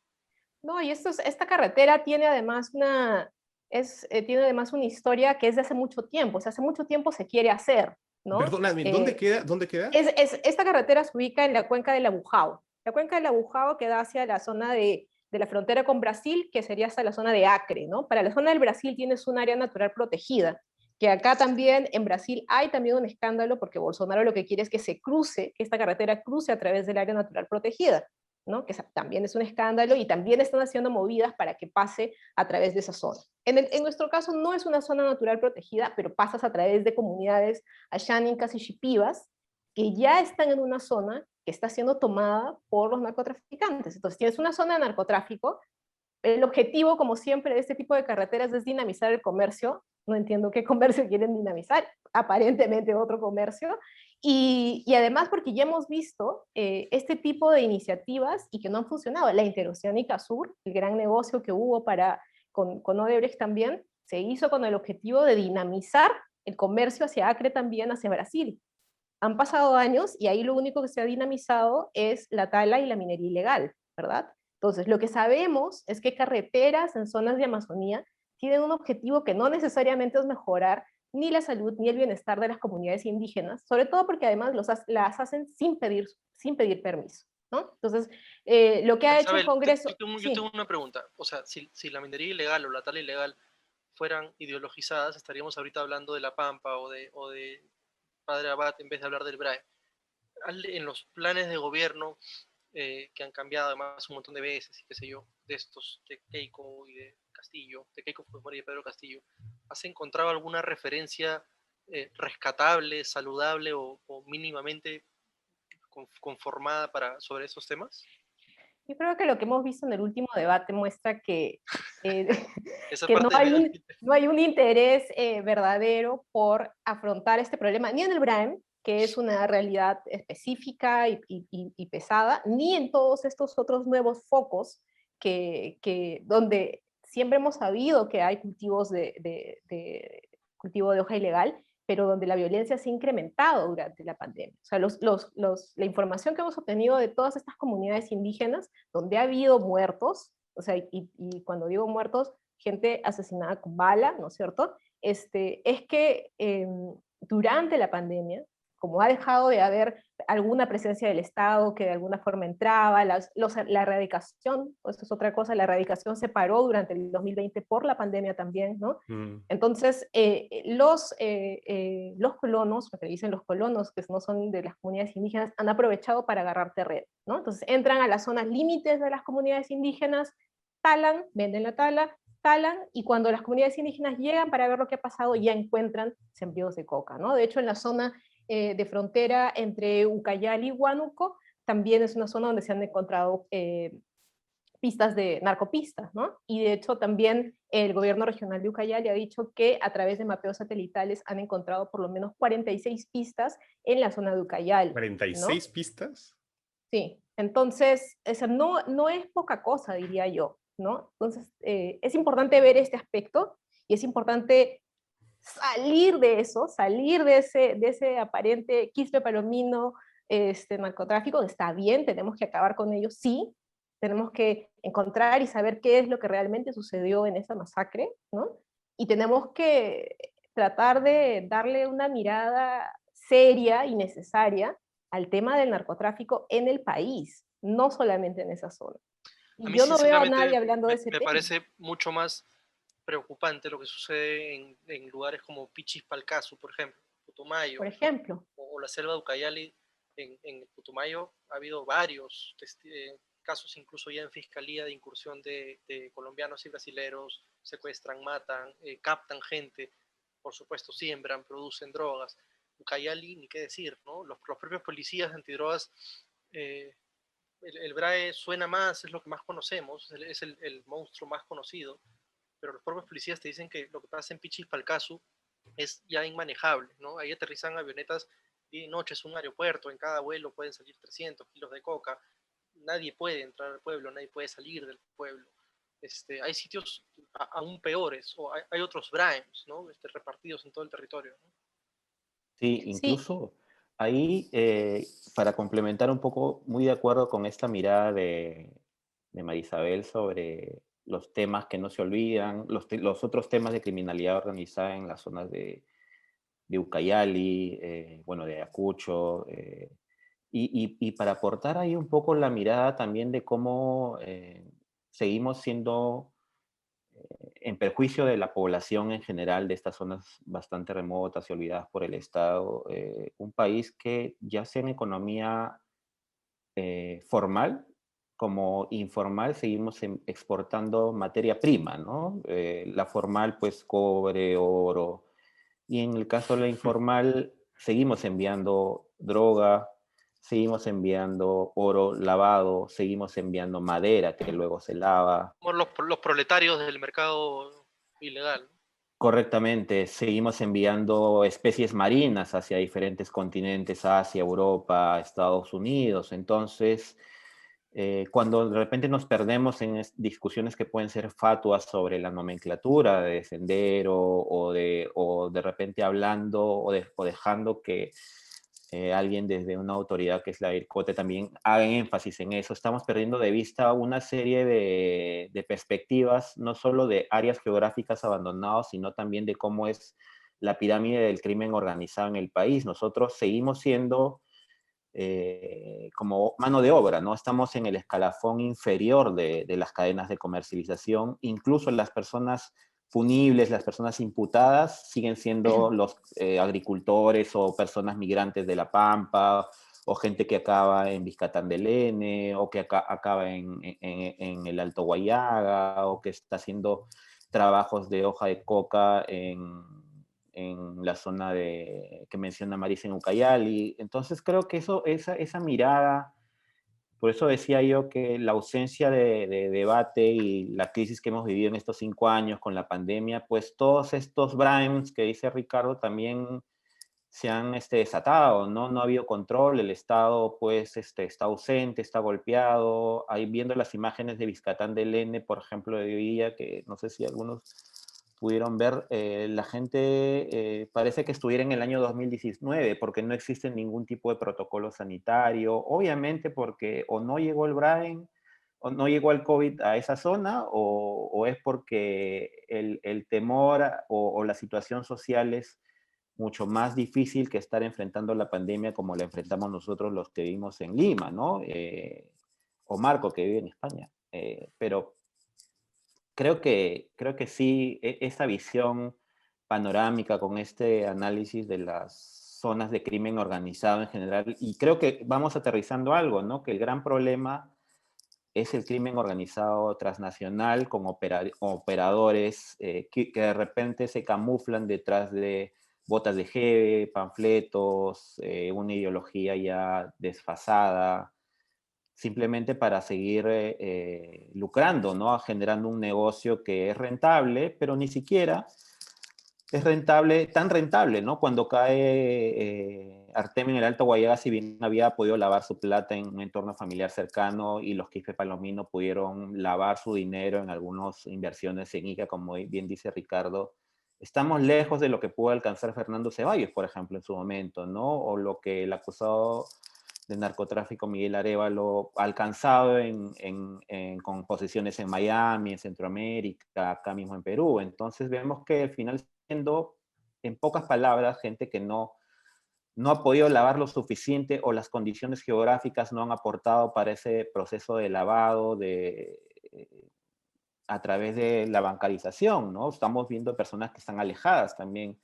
No, y esta carretera tiene además tiene además una historia que es de hace mucho tiempo, o sea, hace mucho tiempo se quiere hacer, ¿no? Perdóname, ¿dónde queda? ¿Dónde queda? Esta carretera se ubica en la cuenca del Abujao. La cuenca del Abujao queda hacia la zona de la frontera con Brasil, que sería hasta la zona de Acre, ¿no? Para la zona del Brasil tienes un área natural protegida, que acá también, en Brasil, hay también un escándalo, porque Bolsonaro lo que quiere es que que esta carretera cruce a través del área natural protegida, ¿no? Que también es un escándalo, y también están haciendo movidas para que pase a través de esa zona. En nuestro caso no es una zona natural protegida, pero pasas a través de comunidades ashánicas y shipibas que ya están en una zona que está siendo tomada por los narcotraficantes. Entonces tienes una zona de narcotráfico. El objetivo, como siempre, de este tipo de carreteras es dinamizar el comercio. No entiendo qué comercio quieren dinamizar, aparentemente otro comercio. Y además porque ya hemos visto este tipo de iniciativas y que no han funcionado. La Interoceánica Sur, el gran negocio que hubo con Odebrecht también, se hizo con el objetivo de dinamizar el comercio hacia Acre, también hacia Brasil. Han pasado años y ahí lo único que se ha dinamizado es la tala y la minería ilegal, ¿verdad? Entonces, lo que sabemos es que carreteras en zonas de Amazonía tienen un objetivo que no necesariamente es mejorar ni la salud ni el bienestar de las comunidades indígenas, sobre todo porque además las hacen sin pedir permiso, ¿no? Entonces, lo que ha hecho el Isabel, Congreso... yo tengo una pregunta. O sea, si la minería ilegal o la tala ilegal fueran ideologizadas, estaríamos ahorita hablando de La Pampa o de Padre Abad en vez de hablar del BRAE. En los planes de gobierno que han cambiado además un montón de veces y qué sé yo, de estos, de Keiko y de Castillo, de Keiko Fujimori y de Pedro Castillo, ¿has encontrado alguna referencia rescatable, saludable o mínimamente conformada sobre esos temas? Yo creo que lo que hemos visto en el último debate muestra eh, Esa que no parte hay me... no hay un interés verdadero por afrontar este problema, ni en el BRAEM, que es una realidad específica y pesada, ni en todos estos otros nuevos focos donde siempre hemos sabido que hay cultivos cultivo de hoja ilegal, pero donde la violencia se ha incrementado durante la pandemia. O sea, la información que hemos obtenido de todas estas comunidades indígenas, donde ha habido muertos, o sea, y cuando digo muertos, gente asesinada con bala, ¿no es cierto? Es que durante la pandemia, como ha dejado de haber alguna presencia del Estado que de alguna forma entraba, la erradicación, pues es otra cosa, la erradicación se paró durante el 2020 por la pandemia también, ¿no? Entonces, los colonos, lo que dicen los colonos, que no son de las comunidades indígenas, han aprovechado para agarrar terreno, ¿no? Entonces, entran a las zonas límites de las comunidades indígenas, talan, venden la tala, talan, y cuando las comunidades indígenas llegan para ver lo que ha pasado, ya encuentran sembríos de coca, ¿no? De hecho, en la zona de frontera entre Ucayali y Huánuco, también es una zona donde se han encontrado pistas de narcopistas, ¿no? Y de hecho también el gobierno regional de Ucayali ha dicho que a través de mapeos satelitales han encontrado por lo menos 46 pistas en la zona de Ucayali, ¿no? ¿46 pistas? Sí, entonces, no es poca cosa, diría yo, ¿no? Entonces, es importante ver este aspecto y es importante salir de eso, salir de ese aparente quispe palomino, narcotráfico. Está bien, tenemos que acabar con ello, sí, tenemos que encontrar y saber qué es lo que realmente sucedió en esa masacre, ¿no? Y tenemos que tratar de darle una mirada seria y necesaria al tema del narcotráfico en el país, no solamente en esa zona. A Y mí yo no veo a nadie sinceramente hablando de ese me tema. parece mucho más preocupante lo que sucede en lugares como Pichis Palcasu, por ejemplo, Por Putumayo, ejemplo, o la selva de Ucayali. En Putumayo ha habido varios casos, incluso ya en fiscalía, de incursión de colombianos y brasileros, secuestran, matan, captan gente, por supuesto siembran, producen drogas. Ucayali, ni qué decir, ¿no? Los propios policías antidrogas, eh, el BRAE suena más, es lo que más conocemos, es el monstruo más conocido, pero los propios policías te dicen que lo que pasa en Pichis Palcasu es ya inmanejable, ¿no? Ahí aterrizan avionetas día y noche, es un aeropuerto, en cada vuelo pueden salir 300 kilos de coca, nadie puede entrar al pueblo, nadie puede salir del pueblo. Hay sitios aún peores, o hay otros BRAEMs, ¿no? Repartidos en todo el territorio, ¿no? Sí, sí, incluso ahí, para complementar un poco, muy de acuerdo con esta mirada María Isabel sobre los temas que no se olvidan, los otros temas de criminalidad organizada en las zonas de Ucayali, bueno, de Ayacucho, y para aportar ahí un poco la mirada también de cómo seguimos siendo en perjuicio de la población en general de estas zonas bastante remotas y olvidadas por el Estado, un país que ya sea en economía formal como informal seguimos exportando materia prima, ¿no? La formal, pues cobre, oro, y en el caso de la informal seguimos enviando droga, seguimos enviando oro lavado, seguimos enviando madera que luego se lava. Somos los proletarios del mercado ilegal. Correctamente, seguimos enviando especies marinas hacia diferentes continentes, Asia, Europa, Estados Unidos. Entonces, cuando de repente nos perdemos en discusiones que pueden ser fatuas sobre la nomenclatura de sendero o de repente hablando o dejando que alguien desde una autoridad que es la IRCOTE también haga énfasis en eso. Estamos perdiendo de vista una serie de perspectivas, no solo de áreas geográficas abandonadas, sino también de cómo es la pirámide del crimen organizado en el país. Nosotros seguimos siendo como mano de obra, ¿no? Estamos en el escalafón inferior de las cadenas de comercialización, incluso las personas punibles, las personas imputadas, siguen siendo los agricultores o personas migrantes de La Pampa, o gente que acaba en Vizcatán del N, o que acaba en el Alto Guayaga, o que está haciendo trabajos de hoja de coca en la zona que menciona Marisa en Ucayali. Entonces creo que esa mirada, por eso decía yo que la ausencia de debate y la crisis que hemos vivido en estos 5 años con la pandemia, pues todos estos brimes que dice Ricardo también se han desatado, ¿no? No ha habido control, el Estado pues está ausente, está golpeado. Ahí viendo las imágenes de Vizcatán del N, por ejemplo, de hoy día, que no sé si algunos pudieron ver, la gente parece que estuviera en el año 2019 porque no existe ningún tipo de protocolo sanitario, obviamente porque o no llegó el Brain o no llegó el COVID a esa zona o es porque el temor o la situación social es mucho más difícil que estar enfrentando la pandemia como la enfrentamos nosotros los que vivimos en Lima, ¿no? O Marco que vive en España. Pero creo que sí, esa visión panorámica con este análisis de las zonas de crimen organizado en general, y creo que vamos aterrizando algo, ¿no? Que el gran problema es el crimen organizado transnacional con operadores que de repente se camuflan detrás de botas de jeve, panfletos, una ideología ya desfasada, simplemente para seguir lucrando, ¿no? Generando un negocio que es rentable, pero ni siquiera es rentable, tan rentable, ¿no? Cuando cae Artemio en el Alto Guayaga, si bien había podido lavar su plata en un entorno familiar cercano y los Quispe Palomino pudieron lavar su dinero en algunas inversiones en ICA, como bien dice Ricardo, estamos lejos de lo que pudo alcanzar Fernando Ceballos, por ejemplo, en su momento, ¿no? O lo que el acusado de narcotráfico Miguel Arévalo ha alcanzado con posiciones en Miami, en Centroamérica, acá mismo en Perú. Entonces vemos que al final siendo, en pocas palabras, gente que no ha podido lavar lo suficiente o las condiciones geográficas no han aportado para ese proceso de lavado a través de la bancarización, ¿no? Estamos viendo personas que están alejadas también.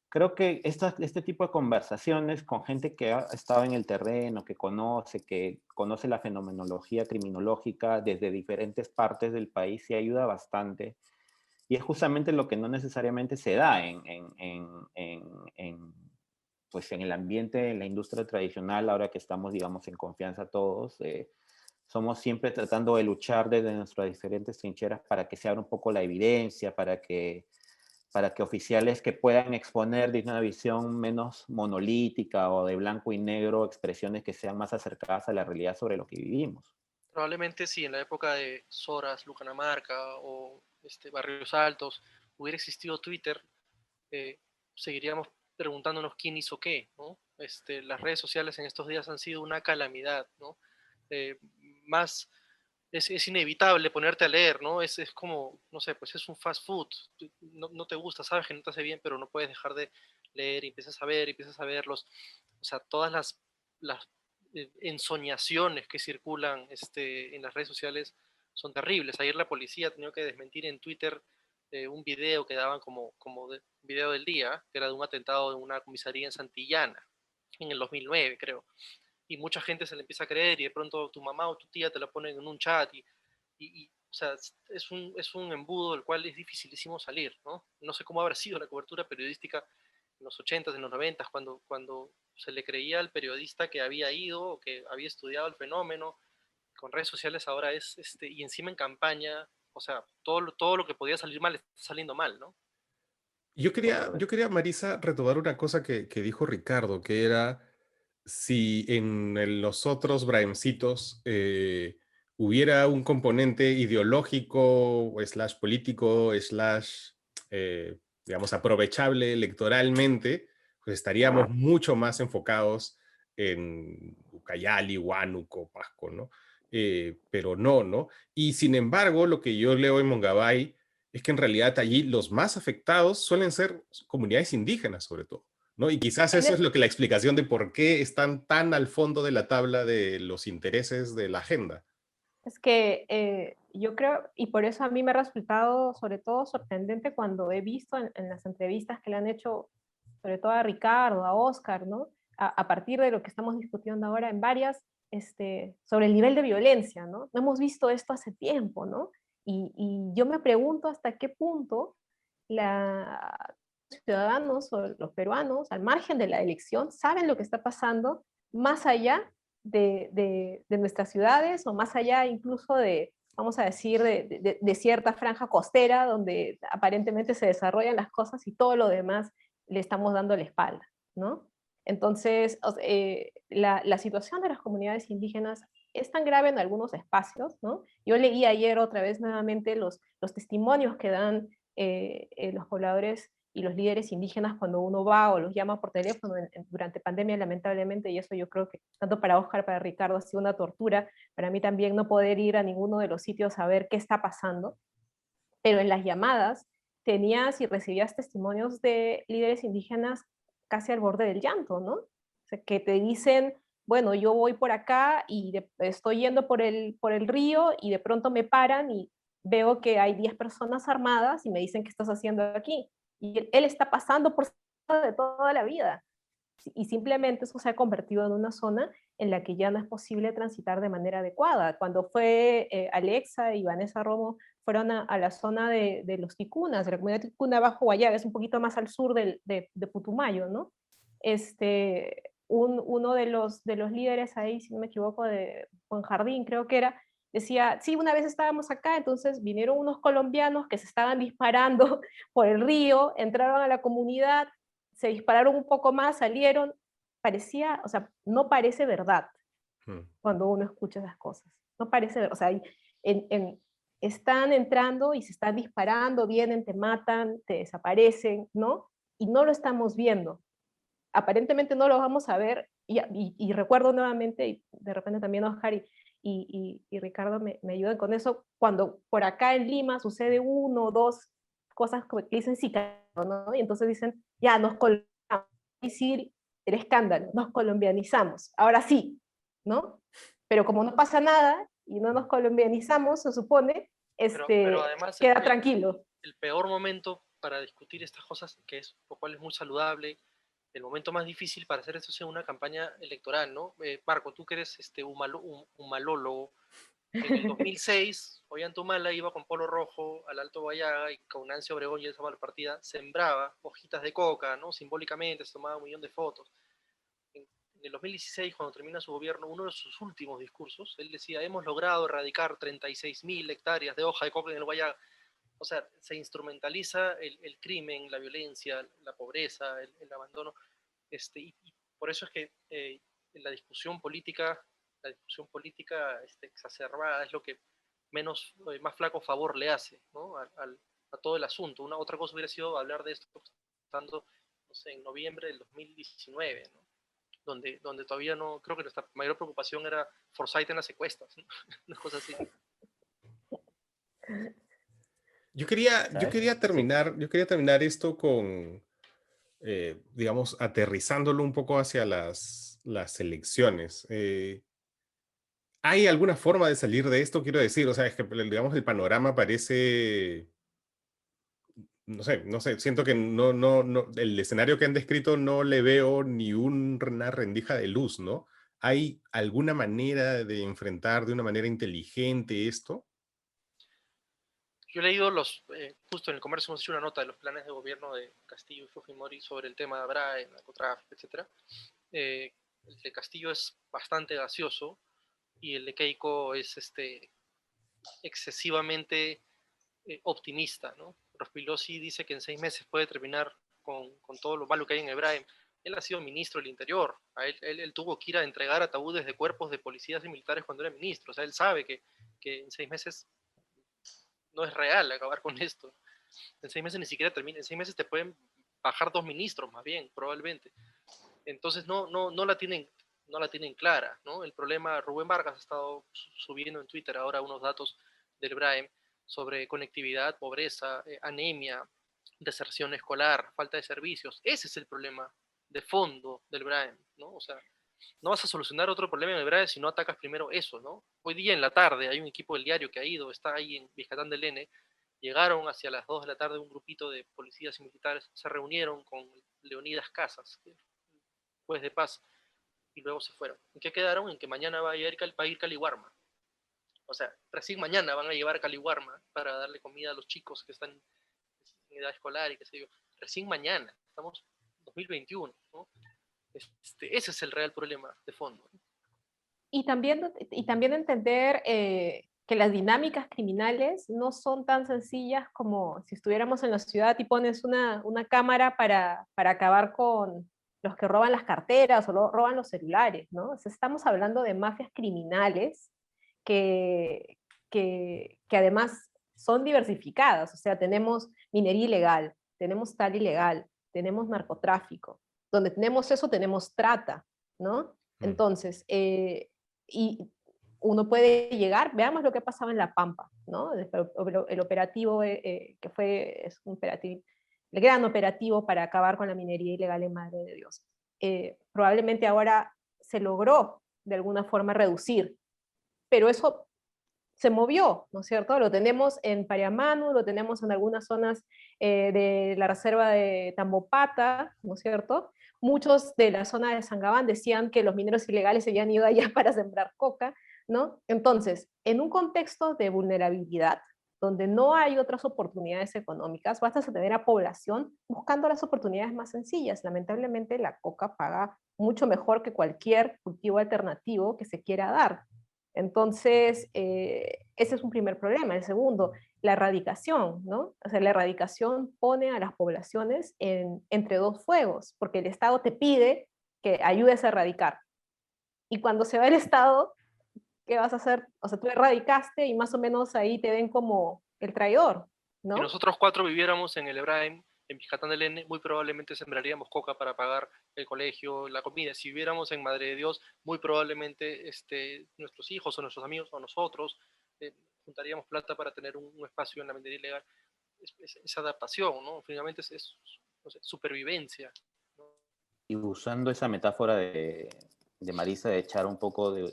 Creo que este tipo de conversaciones con gente que ha estado en el terreno, que conoce la fenomenología criminológica desde diferentes partes del país, sí ayuda bastante. Y es justamente lo que no necesariamente se da pues en el ambiente, en la industria tradicional, ahora que estamos, digamos, en confianza todos. Somos siempre tratando de luchar desde nuestras diferentes trincheras para que se abra un poco la evidencia, para que oficiales que puedan exponer desde una visión menos monolítica o de blanco y negro expresiones que sean más acercadas a la realidad sobre lo que vivimos. Probablemente si en la época de Soras, Lucanamarca o Barrios Altos hubiera existido Twitter, seguiríamos preguntándonos quién hizo qué, ¿no? Las redes sociales en estos días han sido una calamidad, ¿no? Eh, más, es inevitable ponerte a leer, ¿no? Es como, no sé, pues es un fast food, no te gusta, sabes que no te hace bien, pero no puedes dejar de leer y empiezas a ver o sea, todas las ensoñaciones que circulan en las redes sociales son terribles. Ayer la policía ha tenido que desmentir en Twitter un video que daban como video del día, que era de un atentado en una comisaría en Santillana, en el 2009, creo. Y mucha gente se le empieza a creer y de pronto tu mamá o tu tía te lo ponen en un chat o sea, es un embudo del cual es dificilísimo salir, ¿no? No sé cómo habrá sido la cobertura periodística en los 80s, en los 90s, cuando se le creía al periodista que había ido o que había estudiado el fenómeno. Con redes sociales ahora y encima en campaña, o sea, todo lo que podía salir mal está saliendo mal, ¿no? Yo quería, Marisa, retomar una cosa que dijo Ricardo, que era si en los otros Brahemcitos hubiera un componente ideológico, o slash político, slash, digamos, aprovechable electoralmente, pues estaríamos mucho más enfocados en Ucayali, Huánuco, Pasco, ¿no? Pero no, ¿no? Y sin embargo, lo que yo leo en Mongabay es que en realidad allí los más afectados suelen ser comunidades indígenas, sobre todo, ¿no? Y quizás eso es lo que la explicación de por qué están tan al fondo de la tabla de los intereses de la agenda. Es que yo creo, y por eso a mí me ha resultado sobre todo sorprendente cuando he visto en las entrevistas que le han hecho, sobre todo a Ricardo, a Oscar, ¿no? A partir de lo que estamos discutiendo ahora en varias, sobre el nivel de violencia, ¿no? No hemos visto esto hace tiempo, ¿no? Y yo me pregunto hasta qué punto los ciudadanos o los peruanos, al margen de la elección, saben lo que está pasando más allá de nuestras ciudades o más allá incluso de, vamos a decir, de cierta franja costera donde aparentemente se desarrollan las cosas y todo lo demás le estamos dando la espalda, ¿no? Entonces, la situación de las comunidades indígenas es tan grave en algunos espacios, ¿no? Yo leí ayer otra vez nuevamente los testimonios que dan los pobladores y los líderes indígenas cuando uno va o los llama por teléfono durante pandemia, lamentablemente, y eso yo creo que tanto para Oscar, para Ricardo ha sido una tortura, para mí también no poder ir a ninguno de los sitios a ver qué está pasando, pero en las llamadas tenías y recibías testimonios de líderes indígenas casi al borde del llanto, ¿no? O sea, que te dicen, bueno, yo voy por acá y estoy yendo por el río y de pronto me paran y veo que hay 10 personas armadas y me dicen, ¿qué estás haciendo aquí? Y él está pasando por de toda la vida. Y simplemente eso se ha convertido en una zona en la que ya no es posible transitar de manera adecuada. Cuando fue Alexa y Vanessa Romo fueron a la zona de los ticunas, de la comunidad ticuna bajo Guayaga, es un poquito más al sur de Putumayo, ¿no? Uno de los líderes ahí, si no me equivoco, de Juan Jardín, creo que era, decía, sí, una vez estábamos acá, entonces vinieron unos colombianos que se estaban disparando por el río, entraron a la comunidad, se dispararon un poco más, salieron, parecía, o sea, no parece verdad cuando uno escucha esas cosas, no parece verdad, o sea, están entrando y se están disparando, vienen, te matan, te desaparecen, ¿no? Y no lo estamos viendo. Aparentemente no lo vamos a ver, y recuerdo nuevamente, y de repente también Oscar y Ricardo me ayudan con eso, cuando por acá en Lima sucede uno o dos cosas que dicen sicario, ¿no? Y entonces dicen, ya nos colombianizamos, decir el escándalo, nos colombianizamos, ahora sí, ¿no? Pero como no pasa nada y no nos colombianizamos, se supone, Pero además queda tranquilo. el peor momento para discutir estas cosas, lo cual es muy saludable, el momento más difícil para hacer eso es en una campaña electoral, ¿no? Marco, tú que eres humalólogo, en el 2006, Ollanta iba con Polo Rojo al Alto Guayaga y con Nancy Obregón y esa partida sembraba hojitas de coca, ¿no? Simbólicamente se tomaba un millón de fotos. En el 2016, cuando termina su gobierno, uno de sus últimos discursos, él decía, hemos logrado erradicar 36.000 hectáreas de hoja de coca en el Guayaga. O sea, se instrumentaliza el crimen, la violencia, la pobreza, el abandono, y por eso es que la discusión política exacerbada es lo que más flaco favor le hace, ¿no? A todo el asunto. Una otra cosa hubiera sido hablar de esto estando, no sé, en noviembre del 2019, ¿no? Donde todavía no, creo que nuestra mayor preocupación era Forsyth en las encuestas, ¿no? Una cosa así. Yo ¿sabes? quería Sí. yo quería terminar esto con, digamos, aterrizándolo un poco hacia las elecciones. ¿Hay alguna forma de salir de esto? Quiero decir, o sea, es que, digamos, el panorama parece, no sé, siento que el escenario que han descrito no le veo ni una rendija de luz, ¿no? ¿Hay alguna manera de enfrentar de una manera inteligente esto? Yo he leído justo en el Comercio hemos hecho una nota de los planes de gobierno de Castillo y Fujimori sobre el tema de Abrae, narcotráfico, etc. El de Castillo es bastante gaseoso y el de Keiko es excesivamente optimista, ¿no? Rospigliosi dice que en 6 meses puede terminar con todo lo malo que hay en Ebrahim. Él ha sido ministro del Interior. Él tuvo que ir a entregar ataúdes de cuerpos de policías y militares cuando era ministro. O sea, él sabe que en 6 meses no es real acabar con esto. En 6 meses ni siquiera termina. En 6 meses te pueden bajar 2 ministros, más bien, probablemente. Entonces no la tienen clara, ¿no? El problema, Rubén Vargas ha estado subiendo en Twitter ahora unos datos del BRAEM sobre conectividad, pobreza, anemia, deserción escolar, falta de servicios. Ese es el problema de fondo del BRAEM, ¿no? O sea, no vas a solucionar otro problema en el BRAEM si no atacas primero eso, ¿no? Hoy día en la tarde hay un equipo del diario que ha ido, está ahí en Vizcatán del N, llegaron hacia las 2 de la tarde un grupito de policías y militares, se reunieron con Leonidas Casas, juez de paz, y luego se fueron. ¿En qué quedaron? En que mañana va a ir Caliwarma. O sea, recién mañana van a llevar Caliwarma para darle comida a los chicos que están en edad escolar y qué sé yo. Recién mañana, estamos en 2021, ¿no? Ese es el real problema de fondo. Y también entender que las dinámicas criminales no son tan sencillas como si estuviéramos en la ciudad y pones una cámara para acabar con los que roban las carteras o roban los celulares, ¿no? O sea, estamos hablando de mafias criminales que, que además son diversificadas, o sea, tenemos minería ilegal, tenemos tal ilegal, tenemos narcotráfico, donde tenemos eso tenemos trata, ¿no? Mm. Entonces, y uno puede llegar, veamos lo que pasaba en La Pampa, ¿no? El operativo que es un operativo, el gran operativo para acabar con la minería ilegal en Madre de Dios. Probablemente ahora se logró de alguna forma reducir, pero eso se movió, ¿no es cierto? Lo tenemos en Pariamanu, lo tenemos en algunas zonas de la reserva de Tambopata, ¿no es cierto? Muchos de la zona de Sangabán decían que los mineros ilegales se habían ido allá para sembrar coca, ¿no? Entonces, en un contexto de vulnerabilidad, donde no hay otras oportunidades económicas, vas a tener a población buscando las oportunidades más sencillas. Lamentablemente, la coca paga mucho mejor que cualquier cultivo alternativo que se quiera dar. Entonces, ese es un primer problema. El segundo, la erradicación, ¿no? O sea, la erradicación pone a las poblaciones entre dos fuegos, porque el Estado te pide que ayudes a erradicar. Y cuando se va el Estado, ¿qué vas a hacer? O sea, tú erradicaste y más o menos ahí te ven como el traidor, Si ¿no? nosotros 4 viviéramos en el Ebrahim, en Vizcatán del N, muy probablemente sembraríamos coca para pagar el colegio, la comida. Si viviéramos en Madre de Dios, muy probablemente nuestros hijos o nuestros amigos o nosotros juntaríamos plata para tener un espacio en la minería ilegal. Es adaptación, ¿no? Finalmente no sé, supervivencia, ¿no? Y usando esa metáfora de Marisa de echar un poco, de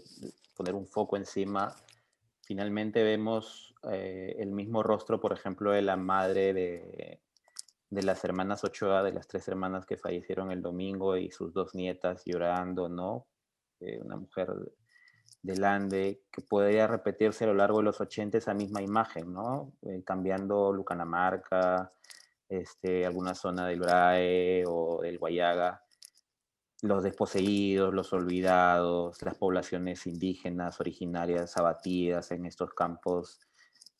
poner un foco encima, finalmente vemos el mismo rostro, por ejemplo, de la madre de las hermanas Ochoa, de las 3 hermanas que fallecieron el domingo y sus 2 nietas llorando, ¿no? Una mujer del Ande, que podría repetirse a lo largo de los 80 esa misma imagen, ¿no? Cambiando Lucanamarca, alguna zona del Brae o del Guayaga, los desposeídos, los olvidados, las poblaciones indígenas originarias abatidas en estos campos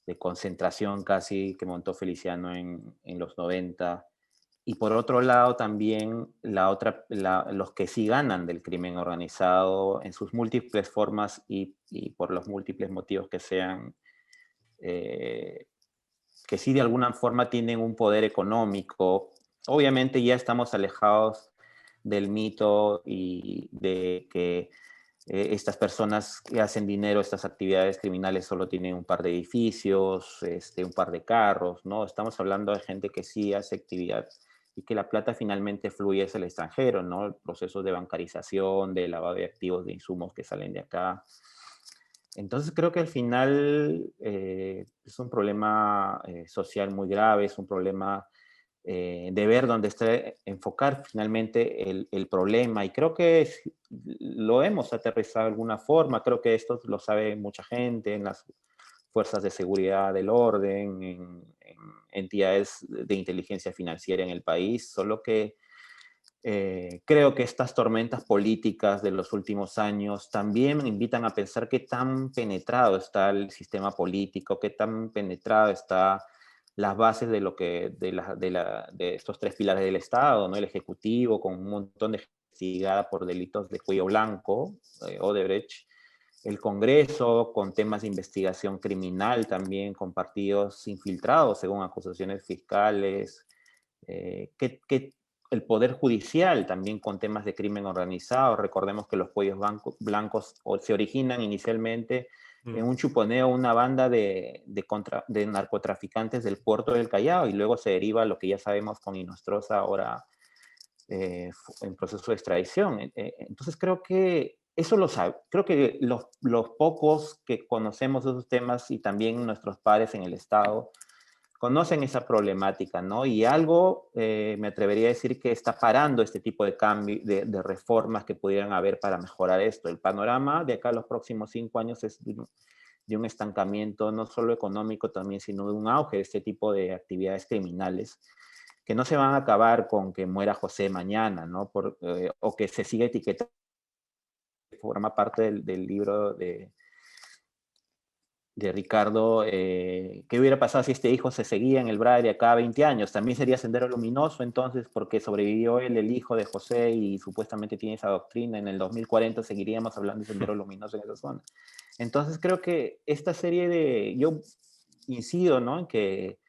de concentración casi que montó Feliciano en los 90. Y por otro lado también los que sí ganan del crimen organizado en sus múltiples formas y por los múltiples motivos que sean, que sí de alguna forma tienen un poder económico. Obviamente ya estamos alejados del mito y de que estas personas que hacen dinero, estas actividades criminales solo tienen un par de edificios, un par de carros, ¿no? Estamos hablando de gente que sí hace actividad y que la plata finalmente fluye hacia el extranjero, ¿no? El proceso de bancarización, de lavado de activos, de insumos que salen de acá. Entonces creo que al final es un problema social muy grave, es un problema de ver dónde está, enfocar finalmente el problema. Y creo que lo hemos aterrizado de alguna forma. Creo que esto lo sabe mucha gente en las fuerzas de seguridad del orden, en entidades de inteligencia financiera en el país, solo que creo que estas tormentas políticas de los últimos años también me invitan a pensar qué tan penetrado está el sistema político, qué tan penetrado está las bases de lo que de estos tres pilares del Estado, ¿no? El Ejecutivo con un montón de gente investigada por delitos de cuello blanco, Odebrecht, el Congreso con temas de investigación criminal también, con partidos infiltrados según acusaciones fiscales, que el Poder Judicial también con temas de crimen organizado. Recordemos que los cuellos blancos se originan inicialmente en un chuponeo, una banda de narcotraficantes del puerto del Callao y luego se deriva a lo que ya sabemos con Inostroza ahora en proceso de extradición. Entonces creo que eso lo sabe, creo que los pocos que conocemos esos temas y también nuestros pares en el Estado conocen esa problemática, ¿no? Y algo, me atrevería a decir que está parando este tipo de cambio, de reformas que pudieran haber para mejorar esto. El panorama de acá a los próximos 5 años es de un estancamiento no solo económico también, sino de un auge de este tipo de actividades criminales que no se van a acabar con que muera José mañana, ¿no? O que se siga etiquetando, forma parte del libro de Ricardo, ¿qué hubiera pasado si este hijo se seguía en el Braille acá 20 años? También sería Sendero Luminoso entonces, porque sobrevivió él, el hijo de José, y supuestamente tiene esa doctrina. En el 2040 seguiríamos hablando de Sendero Luminoso en esa zona. Entonces creo que esta serie yo incido, ¿no? En que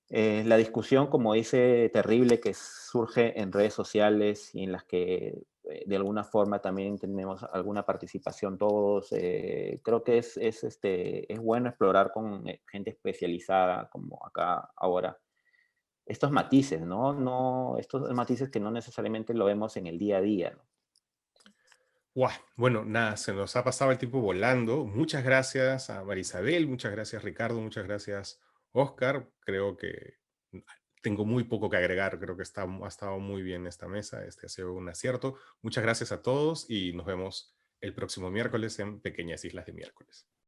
la discusión, como dice, terrible que surge en redes sociales y en las que de alguna forma también tenemos alguna participación todos, creo que es bueno explorar con gente especializada, como acá ahora, estos matices, ¿no? Estos matices que no necesariamente lo vemos en el día a día, ¿no? Guau, bueno, nada, se nos ha pasado el tiempo volando. Muchas gracias a Marisabel, muchas gracias Ricardo, muchas gracias Oscar. Creo que tengo muy poco que agregar, creo que ha estado muy bien esta mesa, este ha sido un acierto. Muchas gracias a todos y nos vemos el próximo miércoles en Pequeñas Islas de Miércoles.